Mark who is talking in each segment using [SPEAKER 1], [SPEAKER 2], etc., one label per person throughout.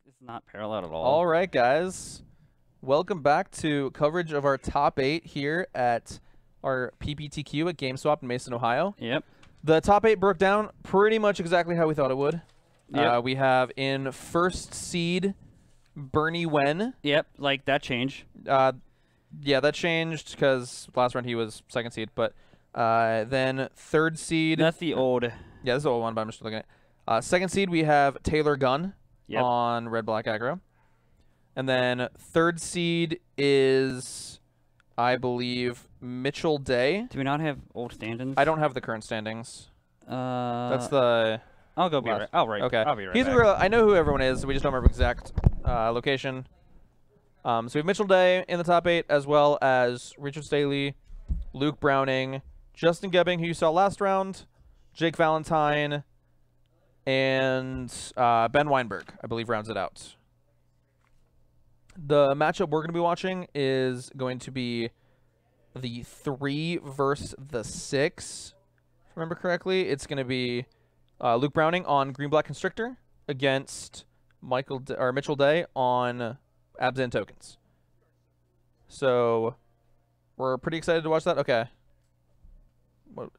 [SPEAKER 1] It's not parallel at all.
[SPEAKER 2] All right, guys. Welcome back to coverage of our top 8 here at our PPTQ at GameSwap Mason, Ohio.
[SPEAKER 1] Yep.
[SPEAKER 2] The top 8 broke down pretty much exactly how we thought it would.
[SPEAKER 1] Yep.
[SPEAKER 2] We have in first seed Bernie Wen.
[SPEAKER 1] Yep, like that change.
[SPEAKER 2] Yeah, that changed because last round he was second seed. But then third seed.
[SPEAKER 1] That's the old.
[SPEAKER 2] Yeah, this is the old one, but I'm just looking at. Second seed we have Taylor Gunn on Red Black Aggro. And then third seed is, I believe, Mitchell Day.
[SPEAKER 1] Do we not have old standings?
[SPEAKER 2] I don't have the current standings. That's the.
[SPEAKER 1] I'll go be right.
[SPEAKER 2] Okay.
[SPEAKER 1] I'll be right
[SPEAKER 2] He's
[SPEAKER 1] back.
[SPEAKER 2] I know who everyone is. We just don't remember exact location. So we have Mitchell Day in the top 8, as well as Richard Staley, Luke Browning, Justin Gebbing, who you saw last round, Jake Valentine, and Ben Weinberg, I believe, rounds it out. The matchup we're going to be watching is going to be the 3 versus the 6. If I remember correctly, it's going to be Luke Browning on Green Black Constrictor against Mitchell Day on Abzan tokens. So we're pretty excited to watch that. Okay. So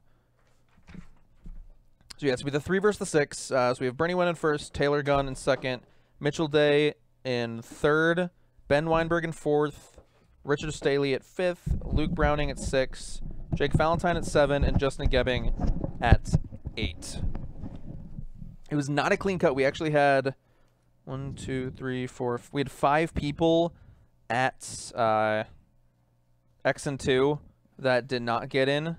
[SPEAKER 2] yeah, it's be the 3 versus the 6. So we have Bernie Wen in first, Taylor Gunn in second, Mitchell Day in third, Ben Weinberg in fourth, Richard Staley at 5th, Luke Browning at 6, Jake Valentine at 7, and Justin Gebbing at 8. It was not a clean cut. We actually had 1, 2, 3, 4. We had 5 people at X and 2 that did not get in.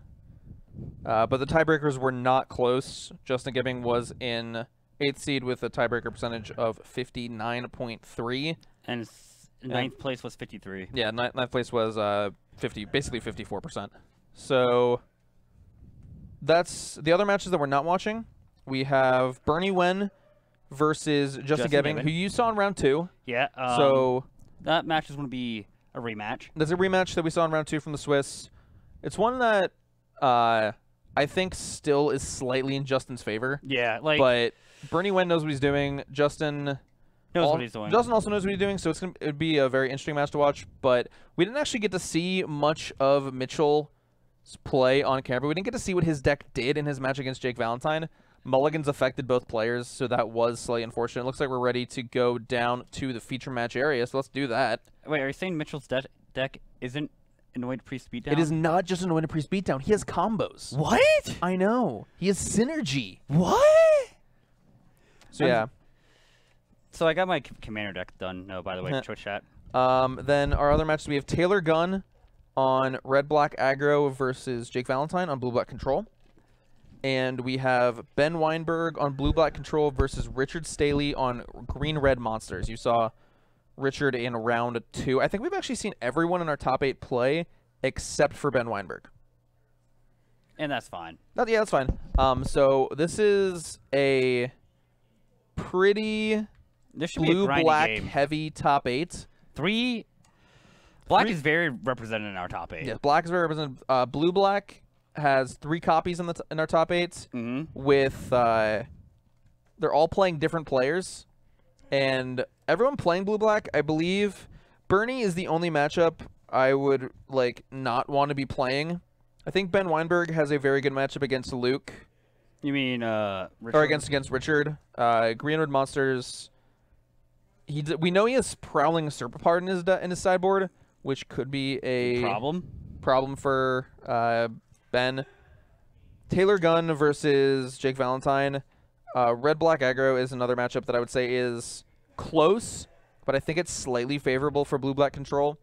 [SPEAKER 2] But the tiebreakers were not close. Justin Gebbing was in 8th seed with a tiebreaker percentage of 59.3.
[SPEAKER 1] And ninth place was 53.
[SPEAKER 2] Yeah, ninth place was basically 54%. So that's the other matches that we're not watching. We have Bernie Wen versus Justin Gebbing, who you saw in round 2.
[SPEAKER 1] Yeah.
[SPEAKER 2] So
[SPEAKER 1] that match is going to be a rematch.
[SPEAKER 2] That's a rematch that we saw in round 2 from the Swiss. It's one that I think still is slightly in Justin's favor.
[SPEAKER 1] Yeah, like.
[SPEAKER 2] But Bernie Wen knows what he's doing. Justin
[SPEAKER 1] knows what he's doing.
[SPEAKER 2] Justin also knows what he's doing, so it'd be a very interesting match to watch. But we didn't actually get to see much of Mitchell's play on camera. We didn't get to see what his deck did in his match against Jake Valentine. Mulligans affected both players, so that was slightly unfortunate. It looks like we're ready to go down to the feature match area, so let's do that.
[SPEAKER 1] Wait, are you saying Mitchell's deck isn't Anointed Priest Beatdown?
[SPEAKER 2] It is not just Anointed Priest Beatdown. He has combos.
[SPEAKER 1] What?
[SPEAKER 2] I know. He has synergy.
[SPEAKER 1] What?
[SPEAKER 2] So, yeah.
[SPEAKER 1] So I got my commander deck done, by the way, Twitch chat.
[SPEAKER 2] Then our other matches, we have Taylor Gunn on Red Black Aggro versus Jake Valentine on Blue Black Control. And we have Ben Weinberg on Blue Black Control versus Richard Staley on Green Red Monsters. You saw Richard in round 2. I think we've actually seen everyone in our top 8 play except for Ben Weinberg.
[SPEAKER 1] And that's fine.
[SPEAKER 2] Yeah, that's fine. So this is a pretty blue-black heavy top 8.
[SPEAKER 1] Black is very represented in our top 8.
[SPEAKER 2] Yeah, black is very represented. Blue-black has 3 copies in our top 8 with they're all playing different players, and everyone playing blue-black, I believe Bernie is the only matchup I would not want to be playing. I think Ben Weinberg has a very good matchup against Luke.
[SPEAKER 1] You mean Richard?
[SPEAKER 2] Or against Richard. Green Red Monsters. We know he has Prowling Serpapard in his sideboard, which could be a problem for Ben. Taylor Gunn versus Jake Valentine. Red Black Aggro is another matchup that I would say is close, but I think it's slightly favorable for Blue Black Control.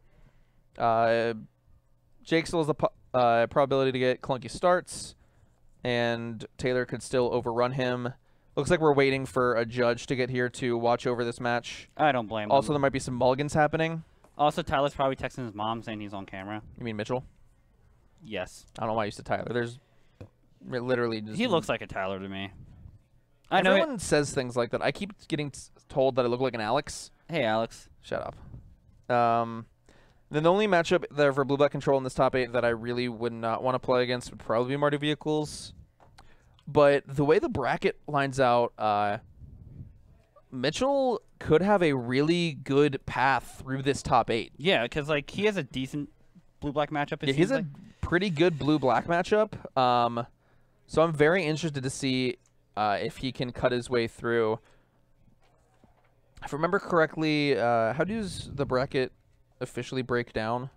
[SPEAKER 2] Jake still has the probability to get clunky starts, and Taylor could still overrun him. Looks like we're waiting for a judge to get here to watch over this match.
[SPEAKER 1] I don't blame him.
[SPEAKER 2] Also, there might be some mulligans happening.
[SPEAKER 1] Also, Tyler's probably texting his mom saying he's on camera.
[SPEAKER 2] You mean Mitchell?
[SPEAKER 1] Yes.
[SPEAKER 2] I don't know why you said Tyler. There's literally just...
[SPEAKER 1] He looks like a Tyler to me.
[SPEAKER 2] Everyone says things like that. I keep getting told that I look like an Alex.
[SPEAKER 1] Hey, Alex.
[SPEAKER 2] Shut up. Then the only matchup there for Blue Black Control in this top 8 that I really would not want to play against would probably be Marty Vehicles. But the way the bracket lines out, Mitchell could have a really good path through this top 8.
[SPEAKER 1] Yeah, because like he has a decent blue-black matchup.
[SPEAKER 2] Yeah, he's a pretty good blue-black matchup. So I'm very interested to see if he can cut his way through. If I remember correctly, how does the bracket officially break down?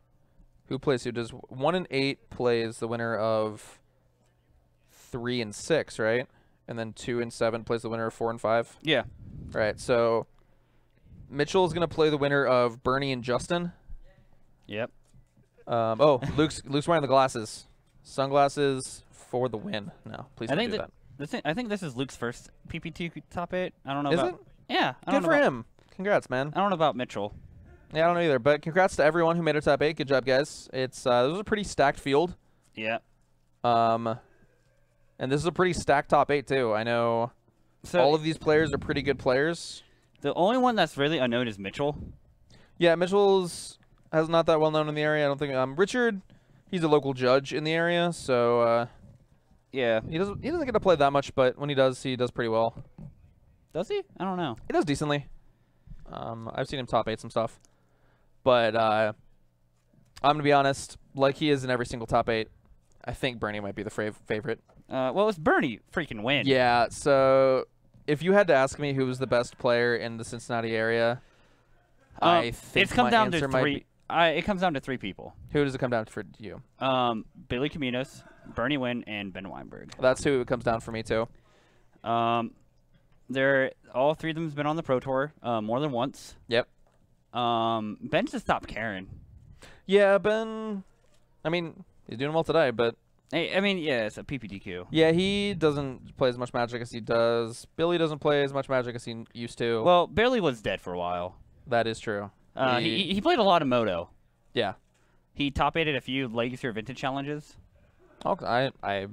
[SPEAKER 2] Who plays who? Does 1 and 8 plays the winner of 3 and 6, right? And then 2 and 7 plays the winner of 4 and 5?
[SPEAKER 1] Yeah.
[SPEAKER 2] Right, so Mitchell's going to play the winner of Bernie and Justin.
[SPEAKER 1] Yep.
[SPEAKER 2] Oh, Luke's wearing the glasses. Sunglasses for the win. No, please don't do that.
[SPEAKER 1] I think this is Luke's first PPTQ top 8. I don't know
[SPEAKER 2] Is
[SPEAKER 1] about...
[SPEAKER 2] it?
[SPEAKER 1] Yeah.
[SPEAKER 2] Good for him. Congrats, man.
[SPEAKER 1] I don't know about Mitchell.
[SPEAKER 2] Yeah, I don't know either. But congrats to everyone who made it top 8. Good job, guys. It's this was a pretty stacked field.
[SPEAKER 1] Yeah.
[SPEAKER 2] And this is a pretty stacked top 8 too. I know all of these players are pretty good players.
[SPEAKER 1] The only one that's really unknown is Mitchell.
[SPEAKER 2] Yeah, Mitchell's has not that well known in the area. I don't think Richard, he's a local judge in the area, so
[SPEAKER 1] yeah.
[SPEAKER 2] He doesn't get to play that much, but when he does pretty well.
[SPEAKER 1] Does he? I don't know.
[SPEAKER 2] He does decently. I've seen him top 8 some stuff. But I'm going to be honest, like he is in every single top 8, I think Bernie might be the favorite.
[SPEAKER 1] Well, it's Bernie freaking win.
[SPEAKER 2] Yeah, so if you had to ask me who was the best player in the Cincinnati area, I think
[SPEAKER 1] it's come
[SPEAKER 2] my
[SPEAKER 1] down
[SPEAKER 2] answer
[SPEAKER 1] to
[SPEAKER 2] might
[SPEAKER 1] 3.
[SPEAKER 2] be...
[SPEAKER 1] It comes down to 3 people.
[SPEAKER 2] Who does it come down for you?
[SPEAKER 1] Billy Caminos, Bernie Wynn, and Ben Weinberg.
[SPEAKER 2] That's who it comes down for me too.
[SPEAKER 1] All 3 of them's been on the Pro Tour more than once.
[SPEAKER 2] Yep.
[SPEAKER 1] Ben just stopped caring.
[SPEAKER 2] Yeah, Ben. I mean, he's doing well today, but
[SPEAKER 1] I mean, yeah, it's a PPTQ.
[SPEAKER 2] yeah, he doesn't play as much Magic as he does. Billy doesn't play as much Magic as he used to.
[SPEAKER 1] Well, Billy was dead for a while.
[SPEAKER 2] That is true.
[SPEAKER 1] He played a lot of Moto.
[SPEAKER 2] Yeah.
[SPEAKER 1] He top 8'd a few Legacy or Vintage challenges.
[SPEAKER 2] Okay, I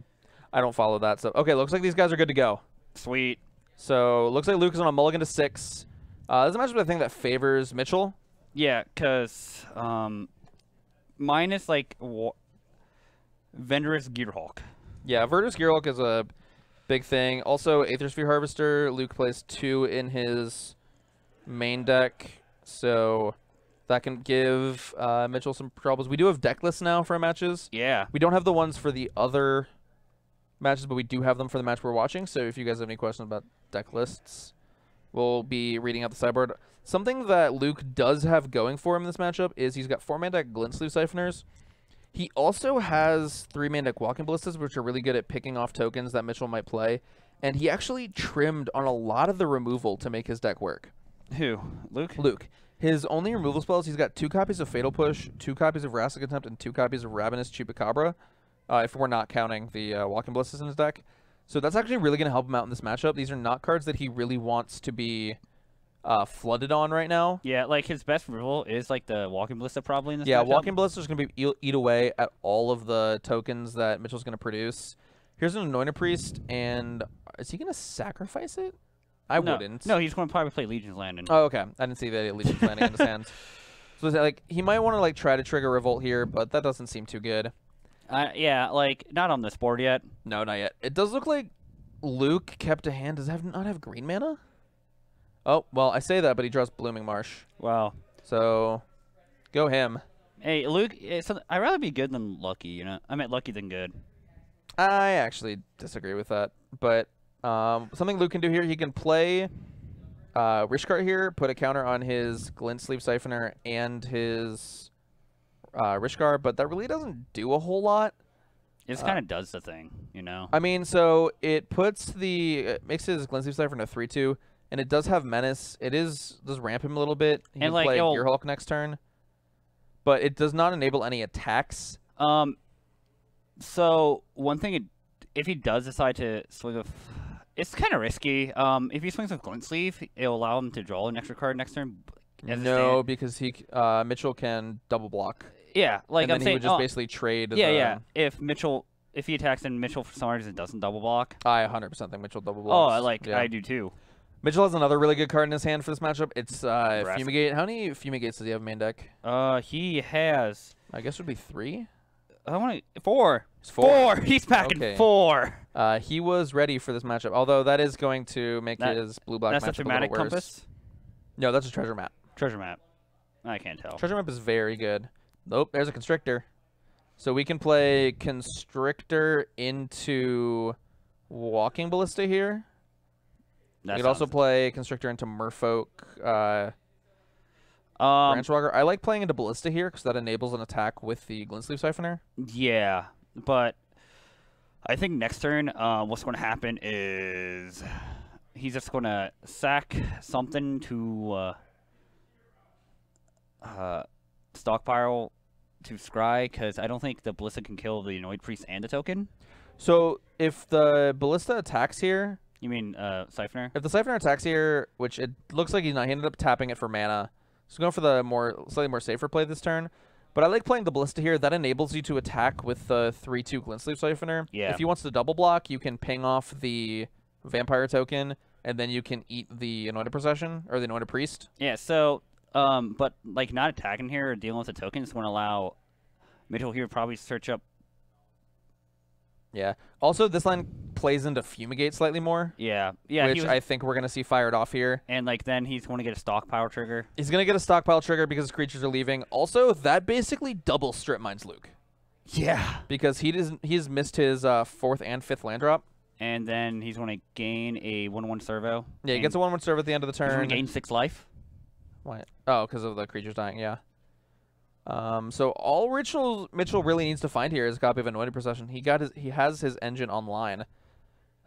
[SPEAKER 2] don't follow that. So okay, looks like these guys are good to go.
[SPEAKER 1] Sweet.
[SPEAKER 2] So looks like Luke is on a mulligan to 6. This is a matchup I think that favors Mitchell.
[SPEAKER 1] Yeah, because minus like Vendorous Gearhawk.
[SPEAKER 2] Yeah, Verdus Gearhulk is a big thing. Also, Aethersphere Harvester. Luke plays 2 in his main deck, so that can give Mitchell some troubles. We do have deck lists now for our matches.
[SPEAKER 1] Yeah.
[SPEAKER 2] We don't have the ones for the other matches, but we do have them for the match we're watching. So if you guys have any questions about deck lists, we'll be reading out the sideboard. Something that Luke does have going for him in this matchup is he's got 4-man deck Glint Sleeve Siphoners. He also has 3-man deck Walking Ballistas, which are really good at picking off tokens that Mitchell might play. And he actually trimmed on a lot of the removal to make his deck work.
[SPEAKER 1] Who? Luke?
[SPEAKER 2] Luke. His only removal spells, he's got 2 copies of Fatal Push, 2 copies of Rascal Contempt, and 2 copies of Ravenous Chupacabra, if we're not counting the Walking Ballistas in his deck. So that's actually really going to help him out in this matchup. These are not cards that he really wants to be flooded on right now.
[SPEAKER 1] Yeah, like his best removal is like the Walking Ballista probably in this
[SPEAKER 2] Yeah,
[SPEAKER 1] matchup.
[SPEAKER 2] Walking Ballista is going to be eat away at all of the tokens that Mitchell's going to produce. Here's an Anointed Priest, and is he going to sacrifice it? I wouldn't.
[SPEAKER 1] No, he's going to probably play Legion's Landing.
[SPEAKER 2] Oh, okay. I didn't see that he had Legion's Landing in his hand. So like he might want to like try to trigger Revolt here, but that doesn't seem too good.
[SPEAKER 1] Yeah, like not on this board yet.
[SPEAKER 2] No, not yet. It does look like Luke kept a hand. Does it not have green mana? Oh, well, I say that, but he draws Blooming Marsh.
[SPEAKER 1] Wow.
[SPEAKER 2] So, go him.
[SPEAKER 1] Hey, Luke, I'd rather be good than lucky, you know? I meant lucky than good.
[SPEAKER 2] I actually disagree with that. But something Luke can do here, he can play Rishkart here, put a counter on his Glint Sleeve Siphoner and his Rishkart, but that really doesn't do a whole lot.
[SPEAKER 1] It just kind of does the thing, you know?
[SPEAKER 2] I mean, so it makes his Glint Sleeve Siphoner a 3/2. And it does have Menace. It does ramp him a little bit. He can play Gearhulk next turn. But it does not enable any attacks.
[SPEAKER 1] So, one thing, if he does decide to swing with... It's kind of risky. If he swings with Glint Sleeve, it'll allow him to draw an extra card next turn.
[SPEAKER 2] No, because Mitchell can double block.
[SPEAKER 1] Yeah, like
[SPEAKER 2] and then he would just basically trade.
[SPEAKER 1] Yeah. If he attacks and Mitchell for some reason doesn't double block.
[SPEAKER 2] I 100% think Mitchell double blocks.
[SPEAKER 1] Oh, I do too.
[SPEAKER 2] Mitchell has another really good card in his hand for this matchup. It's Fumigate. How many Fumigates does he have in main deck?
[SPEAKER 1] He has...
[SPEAKER 2] I guess it would be 3?
[SPEAKER 1] I want to 4.
[SPEAKER 2] It's 4.
[SPEAKER 1] He's packing
[SPEAKER 2] Okay.
[SPEAKER 1] 4.
[SPEAKER 2] He was ready for this matchup, although that is going to make his blue-black matchup
[SPEAKER 1] That's a
[SPEAKER 2] a little
[SPEAKER 1] thematic
[SPEAKER 2] worse.
[SPEAKER 1] compass.
[SPEAKER 2] No, that's a treasure map.
[SPEAKER 1] Treasure map. I can't tell.
[SPEAKER 2] Treasure map is very good. Nope, there's a Constrictor. So we can play Constrictor into Walking Ballista here. We could also play Constrictor into Merfolk, Branch Walker. I like playing into Ballista here because that enables an attack with the Glint-Sleeve Siphoner.
[SPEAKER 1] Yeah, but I think next turn, what's going to happen is he's just going to sack something to stockpile to scry, because I don't think the Ballista can kill the Annoyed Priest and the token.
[SPEAKER 2] So if the Ballista attacks here...
[SPEAKER 1] You mean Siphoner?
[SPEAKER 2] If the Siphoner attacks here, which it looks like he ended up tapping it for mana, so going for the slightly more safer play this turn. But I like playing the Ballista here. That enables you to attack with the 3/2 Glint-Sleeve Siphoner.
[SPEAKER 1] Yeah.
[SPEAKER 2] If he wants to double block, you can ping off the Vampire token, and then you can eat the Anointed Procession, or the Anointed Priest.
[SPEAKER 1] Yeah, so, but, like, not attacking here or dealing with the tokens is going to allow Mitchell here to probably search up.
[SPEAKER 2] Yeah. Also, this line plays into Fumigate slightly more.
[SPEAKER 1] Yeah. Yeah.
[SPEAKER 2] Which I think we're going to see fired off here.
[SPEAKER 1] And, like, then he's going to get a stockpile trigger.
[SPEAKER 2] He's going to get a stockpile trigger because his creatures are leaving. Also, that basically double strip mines Luke.
[SPEAKER 1] Yeah.
[SPEAKER 2] Because he's missed his 4th and 5th land drop.
[SPEAKER 1] And then he's going to gain a 1/1 servo.
[SPEAKER 2] Yeah, he gets a 1/1 servo at the end of the turn.
[SPEAKER 1] He's going to gain 6 life.
[SPEAKER 2] What? Oh, because of the creatures dying, yeah. So all Mitchell really needs to find here is a copy of Anointed Procession. He has his engine online.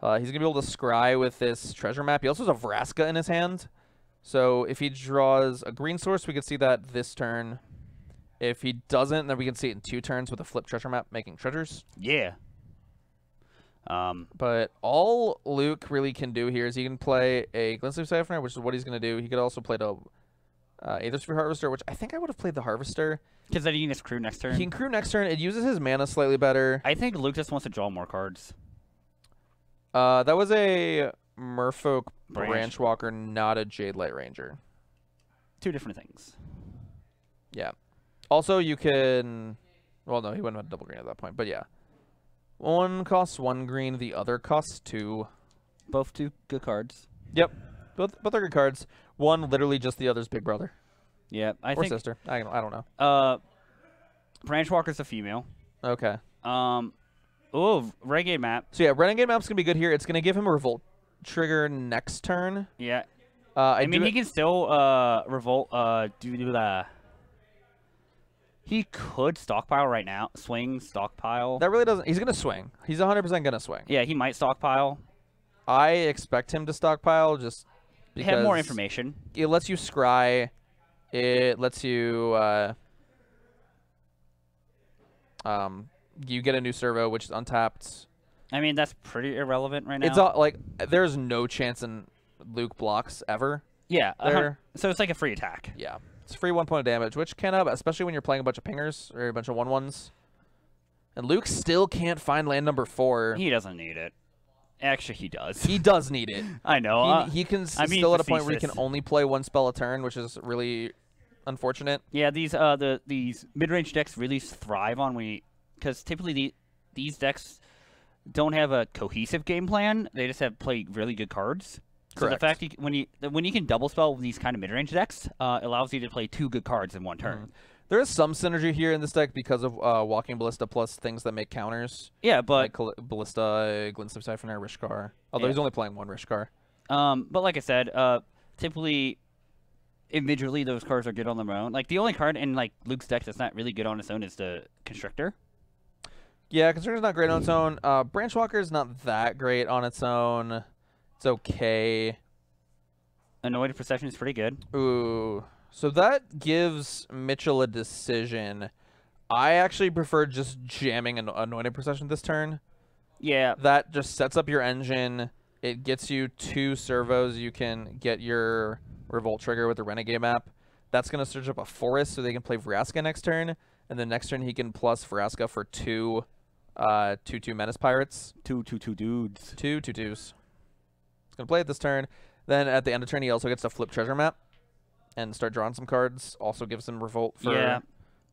[SPEAKER 2] He's going to be able to scry with this treasure map. He also has a Vraska in his hand. So if he draws a green source, we could see that this turn. If he doesn't, then we can see it in 2 turns with a flip treasure map making treasures.
[SPEAKER 1] Yeah.
[SPEAKER 2] But all Luke really can do here is he can play a Glint-Sleeve Siphoner, which is what he's going to do. He could also play the Aethersphere Harvester, which I think I would have played the Harvester.
[SPEAKER 1] Because then he can just crew next turn.
[SPEAKER 2] He can crew next turn. It uses his mana slightly better.
[SPEAKER 1] I think Luke just wants to draw more cards.
[SPEAKER 2] That was a Merfolk Branch Walker, not a Jade Light Ranger.
[SPEAKER 1] 2 different things.
[SPEAKER 2] Yeah. Also, you can... Well, no, he wouldn't have double green at that point, but yeah. One costs 1 green, the other costs 2.
[SPEAKER 1] Both 2 good cards.
[SPEAKER 2] Yep. Both are good cards. One literally just the other's big brother.
[SPEAKER 1] Yeah, I
[SPEAKER 2] or
[SPEAKER 1] think...
[SPEAKER 2] sister. I don't know.
[SPEAKER 1] Branch Walker's a female.
[SPEAKER 2] Okay.
[SPEAKER 1] Oh, Renegade map.
[SPEAKER 2] So yeah, Renegade map's going to be good here. It's going to give him a Revolt trigger next turn.
[SPEAKER 1] Yeah.
[SPEAKER 2] I
[SPEAKER 1] mean, he can still Revolt, do that. He could stockpile right now. Swing, stockpile.
[SPEAKER 2] That really doesn't... He's going to swing. He's 100% going to swing.
[SPEAKER 1] Yeah, he might stockpile.
[SPEAKER 2] I expect him to stockpile just because...
[SPEAKER 1] Have more information.
[SPEAKER 2] It lets you scry. It lets you... you get a new servo, which is untapped.
[SPEAKER 1] I mean, that's pretty irrelevant right now.
[SPEAKER 2] It's all, like, there's no chance in Luke blocks ever.
[SPEAKER 1] Yeah.
[SPEAKER 2] There.
[SPEAKER 1] So it's like a free attack.
[SPEAKER 2] Yeah. It's free 1 point of damage, which can up, especially when you're playing a bunch of pingers or a bunch of 1/1s. And Luke still can't find land number 4.
[SPEAKER 1] He doesn't need it. Actually, he does.
[SPEAKER 2] He does need it.
[SPEAKER 1] I know.
[SPEAKER 2] He can still at a point where he can only play 1 spell a turn, which is really unfortunate.
[SPEAKER 1] Yeah, these these mid-range decks really thrive on because typically these decks don't have a cohesive game plan. They just play really good cards. So
[SPEAKER 2] Correct.
[SPEAKER 1] the fact when you can double spell with these kind of mid-range decks, allows you to play 2 good cards in 1 turn.
[SPEAKER 2] There is some synergy here in this deck because of Walking Ballista plus things that make counters.
[SPEAKER 1] Yeah, but
[SPEAKER 2] like Ballista, Glint-Sleeve Siphoner, Rishkar. Although he's only playing 1 Rishkar.
[SPEAKER 1] But like I said, typically, individually those cards are good on their own. Like the only card in like Luke's deck that's not really good on its own is the Constrictor.
[SPEAKER 2] Yeah, Constrictor's not great on its own. Branch Walker's not that great on its own. It's okay.
[SPEAKER 1] Anointed Procession is pretty good.
[SPEAKER 2] Ooh. So that gives Mitchell a decision. I actually prefer just jamming an Anointed Procession this turn.
[SPEAKER 1] Yeah.
[SPEAKER 2] That just sets up your engine. It gets you 2 servos. You can get your Revolt trigger with the Renegade map. That's going to search up a forest so they can play Vraska next turn. And then next turn he can plus Vraska for 2 2/2 Menace Pirates.
[SPEAKER 1] 2 dudes.
[SPEAKER 2] 2 2/2s. He's going to play it this turn. Then at the end of turn he also gets to flip treasure map and start drawing some cards. Also gives him Revolt for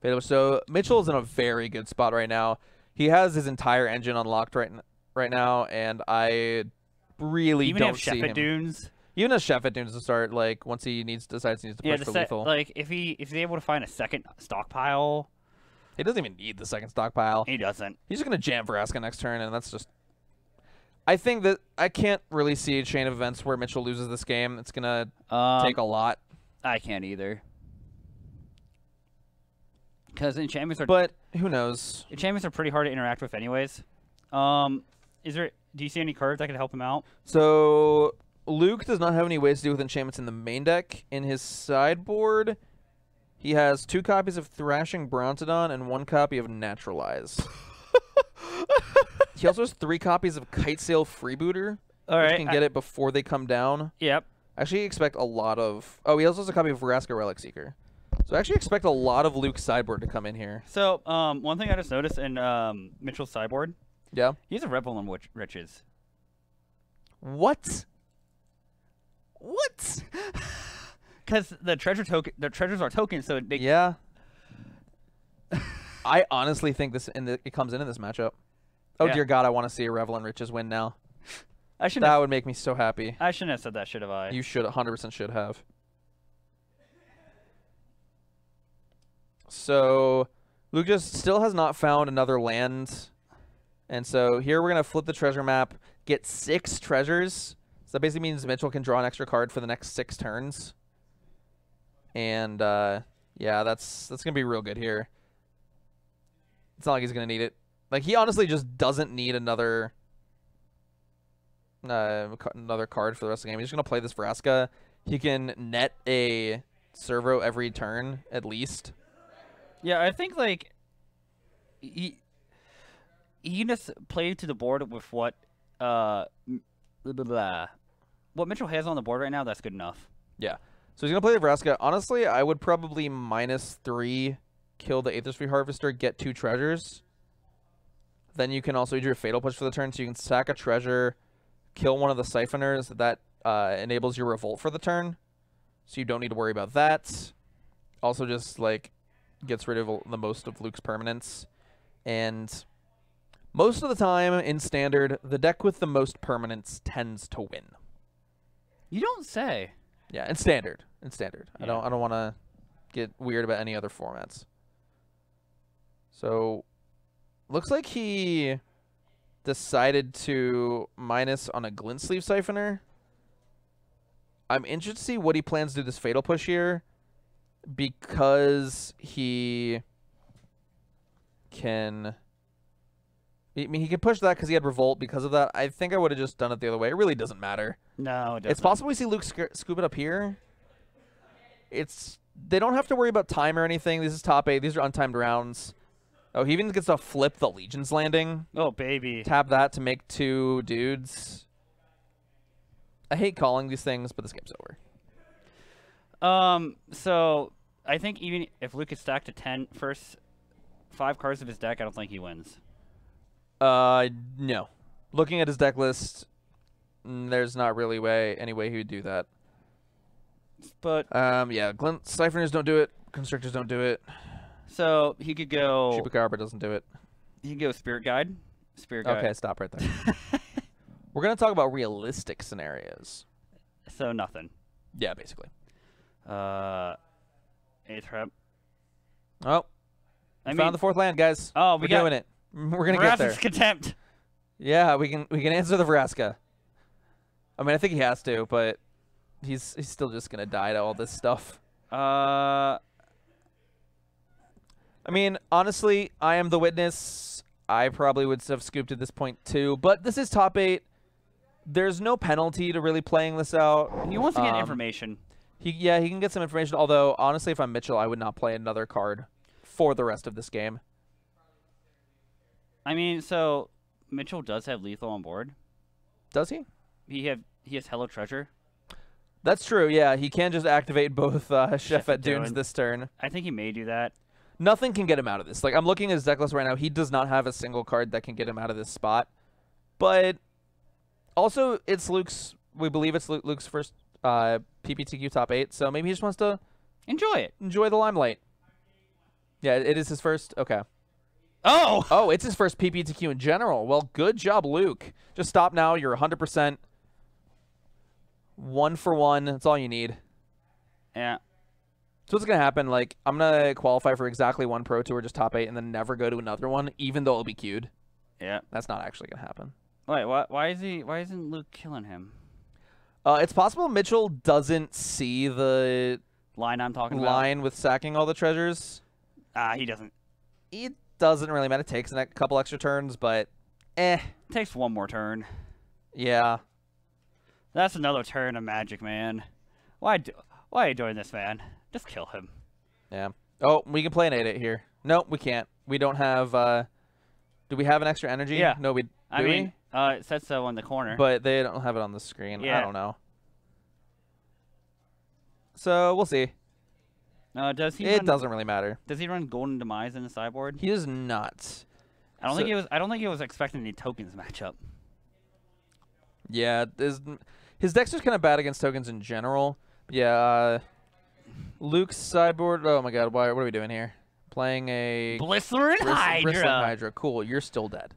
[SPEAKER 2] So Mitchell's in a very good spot right now. He has his entire engine unlocked right now, and I really
[SPEAKER 1] Even
[SPEAKER 2] don't
[SPEAKER 1] have
[SPEAKER 2] see
[SPEAKER 1] Chef at
[SPEAKER 2] him.
[SPEAKER 1] Dunes.
[SPEAKER 2] Even as Chef at Dunes to start, like once he decides he needs to push for lethal.
[SPEAKER 1] Like if he's able to find a second stockpile,
[SPEAKER 2] he doesn't even need the second stockpile.
[SPEAKER 1] he doesn't.
[SPEAKER 2] He's just gonna jam Vraska next turn, and that's just. I think that I can't really see a chain of events where Mitchell loses this game. It's gonna take a lot.
[SPEAKER 1] I can't either. Because enchantments are.
[SPEAKER 2] But who knows?
[SPEAKER 1] Enchantments are pretty hard to interact with, anyways. Do you see any cards that could help him out?
[SPEAKER 2] So Luke does not have any ways to deal with enchantments in the main deck. In his sideboard, he has 2 copies of Thrashing Brontodon and 1 copy of Naturalize. He also has 3 copies of Kitesail Freebooter.
[SPEAKER 1] All right,
[SPEAKER 2] which can get it before they come down.
[SPEAKER 1] Yep.
[SPEAKER 2] Actually, expect a lot of. Oh, he also has a copy of Vraska Relic Seeker. So I actually expect a lot of Luke's sideboard to come in here.
[SPEAKER 1] So one thing I just noticed in Mitchell's sideboard.
[SPEAKER 2] Yeah.
[SPEAKER 1] He has a Rebel in Riches.
[SPEAKER 2] What? What?
[SPEAKER 1] Because the treasures are tokens, so they.
[SPEAKER 2] Yeah. I honestly think it comes in this matchup. Oh
[SPEAKER 1] Yeah.
[SPEAKER 2] dear God, I want to see a Revel in Riches win now.
[SPEAKER 1] That
[SPEAKER 2] would make me so happy.
[SPEAKER 1] I shouldn't have said that, should have I?
[SPEAKER 2] You should 100% should have. So Luke just still has not found another land. And so here we're going to flip the treasure map, get 6 treasures. So that basically means Mitchell can draw an extra card for the next 6 turns. And yeah, that's going to be real good here. It's not like he's going to need it. Like, he honestly just doesn't need another card for the rest of the game. He's just going to play this Vraska. He can net a servo every turn, at least.
[SPEAKER 1] Yeah, I think, like, he just played to the board with what what Mitchell has on the board right now. That's good enough.
[SPEAKER 2] Yeah. So he's going to play the Vraska. Honestly, I would probably -3, kill the Aether's Free Harvester, get 2 treasures. Then you can also do your Fatal Push for the turn, so you can sack a treasure, kill one of the Siphoners. That enables your Revolt for the turn, so you don't need to worry about that. Also just, like, gets rid of the most of Luke's permanents. And most of the time in Standard, the deck with the most permanents tends to win.
[SPEAKER 1] You don't say.
[SPEAKER 2] Yeah, in Standard. I
[SPEAKER 1] Yeah.
[SPEAKER 2] don't want to get weird about any other formats. So, looks like he decided to minus on a Glint Sleeve Siphoner. I'm interested to see what he plans to do this Fatal Push here, because he can. I mean, he can push that because he had Revolt because of that. I think I would have just done it the other way. It really doesn't matter.
[SPEAKER 1] No, it doesn't.
[SPEAKER 2] It's possible we see Luke scoop it up here. They don't have to worry about time or anything. This is top 8. These are untimed rounds. Oh, he even gets to flip the Legion's Landing.
[SPEAKER 1] Oh, baby.
[SPEAKER 2] Tap that to make 2 dudes. I hate calling these things, but this game's over.
[SPEAKER 1] So I think even if Luke is stacked to first 5 cards of his deck, I don't think he wins.
[SPEAKER 2] No. Looking at his deck list, there's not really any way he would do that.
[SPEAKER 1] But
[SPEAKER 2] yeah, Glint Siphoners don't do it. Constrictors don't do it.
[SPEAKER 1] So he could go.
[SPEAKER 2] Chupacabra doesn't do it.
[SPEAKER 1] He could go Spirit Guide.
[SPEAKER 2] Okay, stop right there. We're gonna talk about realistic scenarios.
[SPEAKER 1] So nothing.
[SPEAKER 2] Yeah, basically.
[SPEAKER 1] 8th rep.
[SPEAKER 2] Oh, we found the 4th land, guys.
[SPEAKER 1] Oh,
[SPEAKER 2] we're doing it. We're gonna get there.
[SPEAKER 1] Contempt.
[SPEAKER 2] Yeah, we can answer the Vraska. I mean, I think he has to, but he's still just gonna die to all this stuff. I mean, honestly, I am the witness. I probably would have scooped at this point too, but this is top 8. There's no penalty to really playing this out.
[SPEAKER 1] He wants to get information.
[SPEAKER 2] He can get some information, although, honestly, if I'm Mitchell, I would not play another card for the rest of this game.
[SPEAKER 1] I mean, so Mitchell does have lethal on board.
[SPEAKER 2] Does he?
[SPEAKER 1] He has Hello Treasure.
[SPEAKER 2] That's true, yeah. He can just activate both Chef at Dunes this turn.
[SPEAKER 1] I think he may do that.
[SPEAKER 2] Nothing can get him out of this. Like, I'm looking at his deck list right now. He does not have a single card that can get him out of this spot. But also, it's Luke's. We believe it's Luke's first PPTQ top 8. So maybe he just wants to
[SPEAKER 1] enjoy it.
[SPEAKER 2] Enjoy the limelight. Yeah, it is his first. Okay.
[SPEAKER 1] Oh!
[SPEAKER 2] Oh, it's his first PPTQ in general. Well, good job, Luke. Just stop now. You're 100%. 1 for 1. That's all you need.
[SPEAKER 1] Yeah.
[SPEAKER 2] So what's going to happen, like, I'm going to qualify for exactly one Pro Tour, just top 8, and then never go to another one, even though it'll be queued.
[SPEAKER 1] Yeah.
[SPEAKER 2] That's not actually going to happen.
[SPEAKER 1] Wait, why isn't Luke killing him?
[SPEAKER 2] It's possible Mitchell doesn't see the
[SPEAKER 1] Line I'm talking about?
[SPEAKER 2] line with sacking all the treasures.
[SPEAKER 1] He doesn't.
[SPEAKER 2] It doesn't really matter. It takes a couple extra turns, but
[SPEAKER 1] Takes one more turn.
[SPEAKER 2] Yeah.
[SPEAKER 1] That's another turn of magic, man. Why are you doing this, man? Just kill him.
[SPEAKER 2] Yeah. Oh, we can play an 8-8 here. No, we can't. We don't have, do we have an extra energy?
[SPEAKER 1] Yeah.
[SPEAKER 2] No, we,
[SPEAKER 1] I mean, it says so on the corner.
[SPEAKER 2] But they don't have it on the screen.
[SPEAKER 1] Yeah.
[SPEAKER 2] I don't know. So, we'll see.
[SPEAKER 1] Does he?
[SPEAKER 2] It doesn't really matter.
[SPEAKER 1] Does he run Golden Demise in the sideboard?
[SPEAKER 2] He is not.
[SPEAKER 1] I don't think he was expecting any tokens matchup.
[SPEAKER 2] Yeah, his deck's just kind of bad against tokens in general. Yeah, Luke's sideboard. Oh my god, what are we doing here? Playing a
[SPEAKER 1] Blistering Hydra.
[SPEAKER 2] Bristling Hydra. Cool, you're still dead.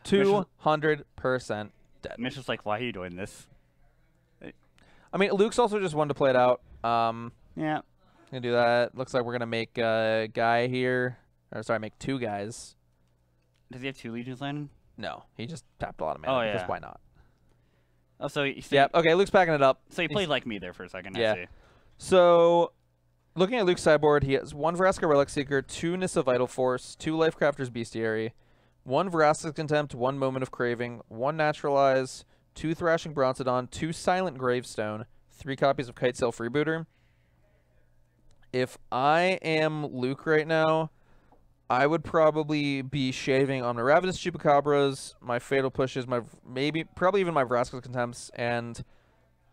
[SPEAKER 2] 200% dead.
[SPEAKER 1] Mitchell's like, why are you doing this?
[SPEAKER 2] I mean, Luke's also just wanted to play it out.
[SPEAKER 1] Yeah.
[SPEAKER 2] Gonna do that. Looks like we're gonna make a guy here. Or sorry, make 2 guys.
[SPEAKER 1] Does he have 2 Legions landing?
[SPEAKER 2] No, he just tapped a lot of mana.
[SPEAKER 1] Oh, yeah.
[SPEAKER 2] Because why not?
[SPEAKER 1] Oh, so
[SPEAKER 2] yeah. Okay, Luke's packing it up.
[SPEAKER 1] So he played like me there for a second.
[SPEAKER 2] Yeah.
[SPEAKER 1] I see.
[SPEAKER 2] So, looking at Luke's sideboard, he has 1 Vraska Relic Seeker, 2 Nissa Vital Force, 2 Lifecrafter's Bestiary, 1 Vraska's Contempt, 1 Moment of Craving, 1 Naturalize, 2 Thrashing Bronzodon, 2 Silent Gravestone, 3 copies of Kitesail Freebooter. If I am Luke right now, I would probably be shaving on my Ravenous Chupacabras, my Fatal Pushes, probably even my Vraska's Contempts, and